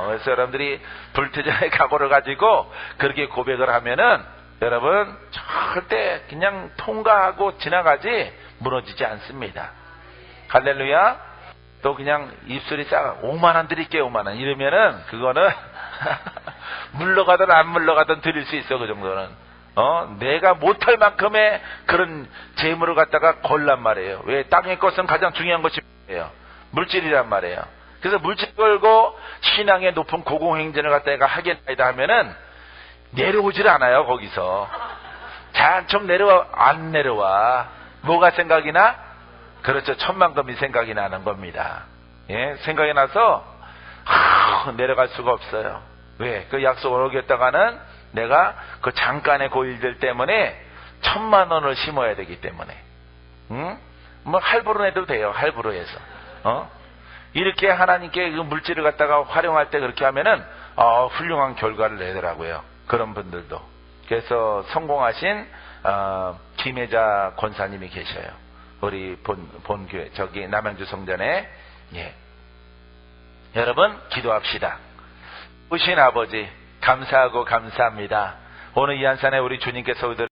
그래서 여러분들이 불태전의 각오를 가지고 그렇게 고백을 하면은 여러분 절대 그냥 통과하고 지나가지 무너지지 않습니다. 할렐루야. 또 그냥 입술이 싹 5만 원 드릴게요. 5만 원 이러면은 그거는 물러가든 안 물러가든 드릴 수 있어. 그 정도는. 내가 못할 만큼의 그런 재물을 갖다가 걸란 말이에요. 왜? 땅의 것은 가장 중요한 것이 뭐예요? 물질이란 말이에요. 그래서 물질 걸고 신앙의 높은 고공행진을 갖다가 하겠다 하면은 내려오질 않아요, 거기서. 잔뜩 안 내려와. 뭐가 생각이 나? 그렇죠. 천만금이 생각이 나는 겁니다. 예, 생각이 나서, 내려갈 수가 없어요. 왜? 그 약속을 어겼다가는 내가 그 잠깐의 고일들 때문에 1,000만 원을 심어야 되기 때문에. 뭐 할부로 내도 돼요. 할부로 해서. 이렇게 하나님께 그 물질을 갖다가 활용할 때 그렇게 하면은, 훌륭한 결과를 내더라고요. 그런 분들도. 그래서 성공하신, 김혜자 권사님이 계셔요. 우리 본교회, 저기 남양주 성전에. 예. 여러분, 기도합시다. 우신 아버지, 감사하고 감사합니다. 오늘 이 한산에 우리 주님께서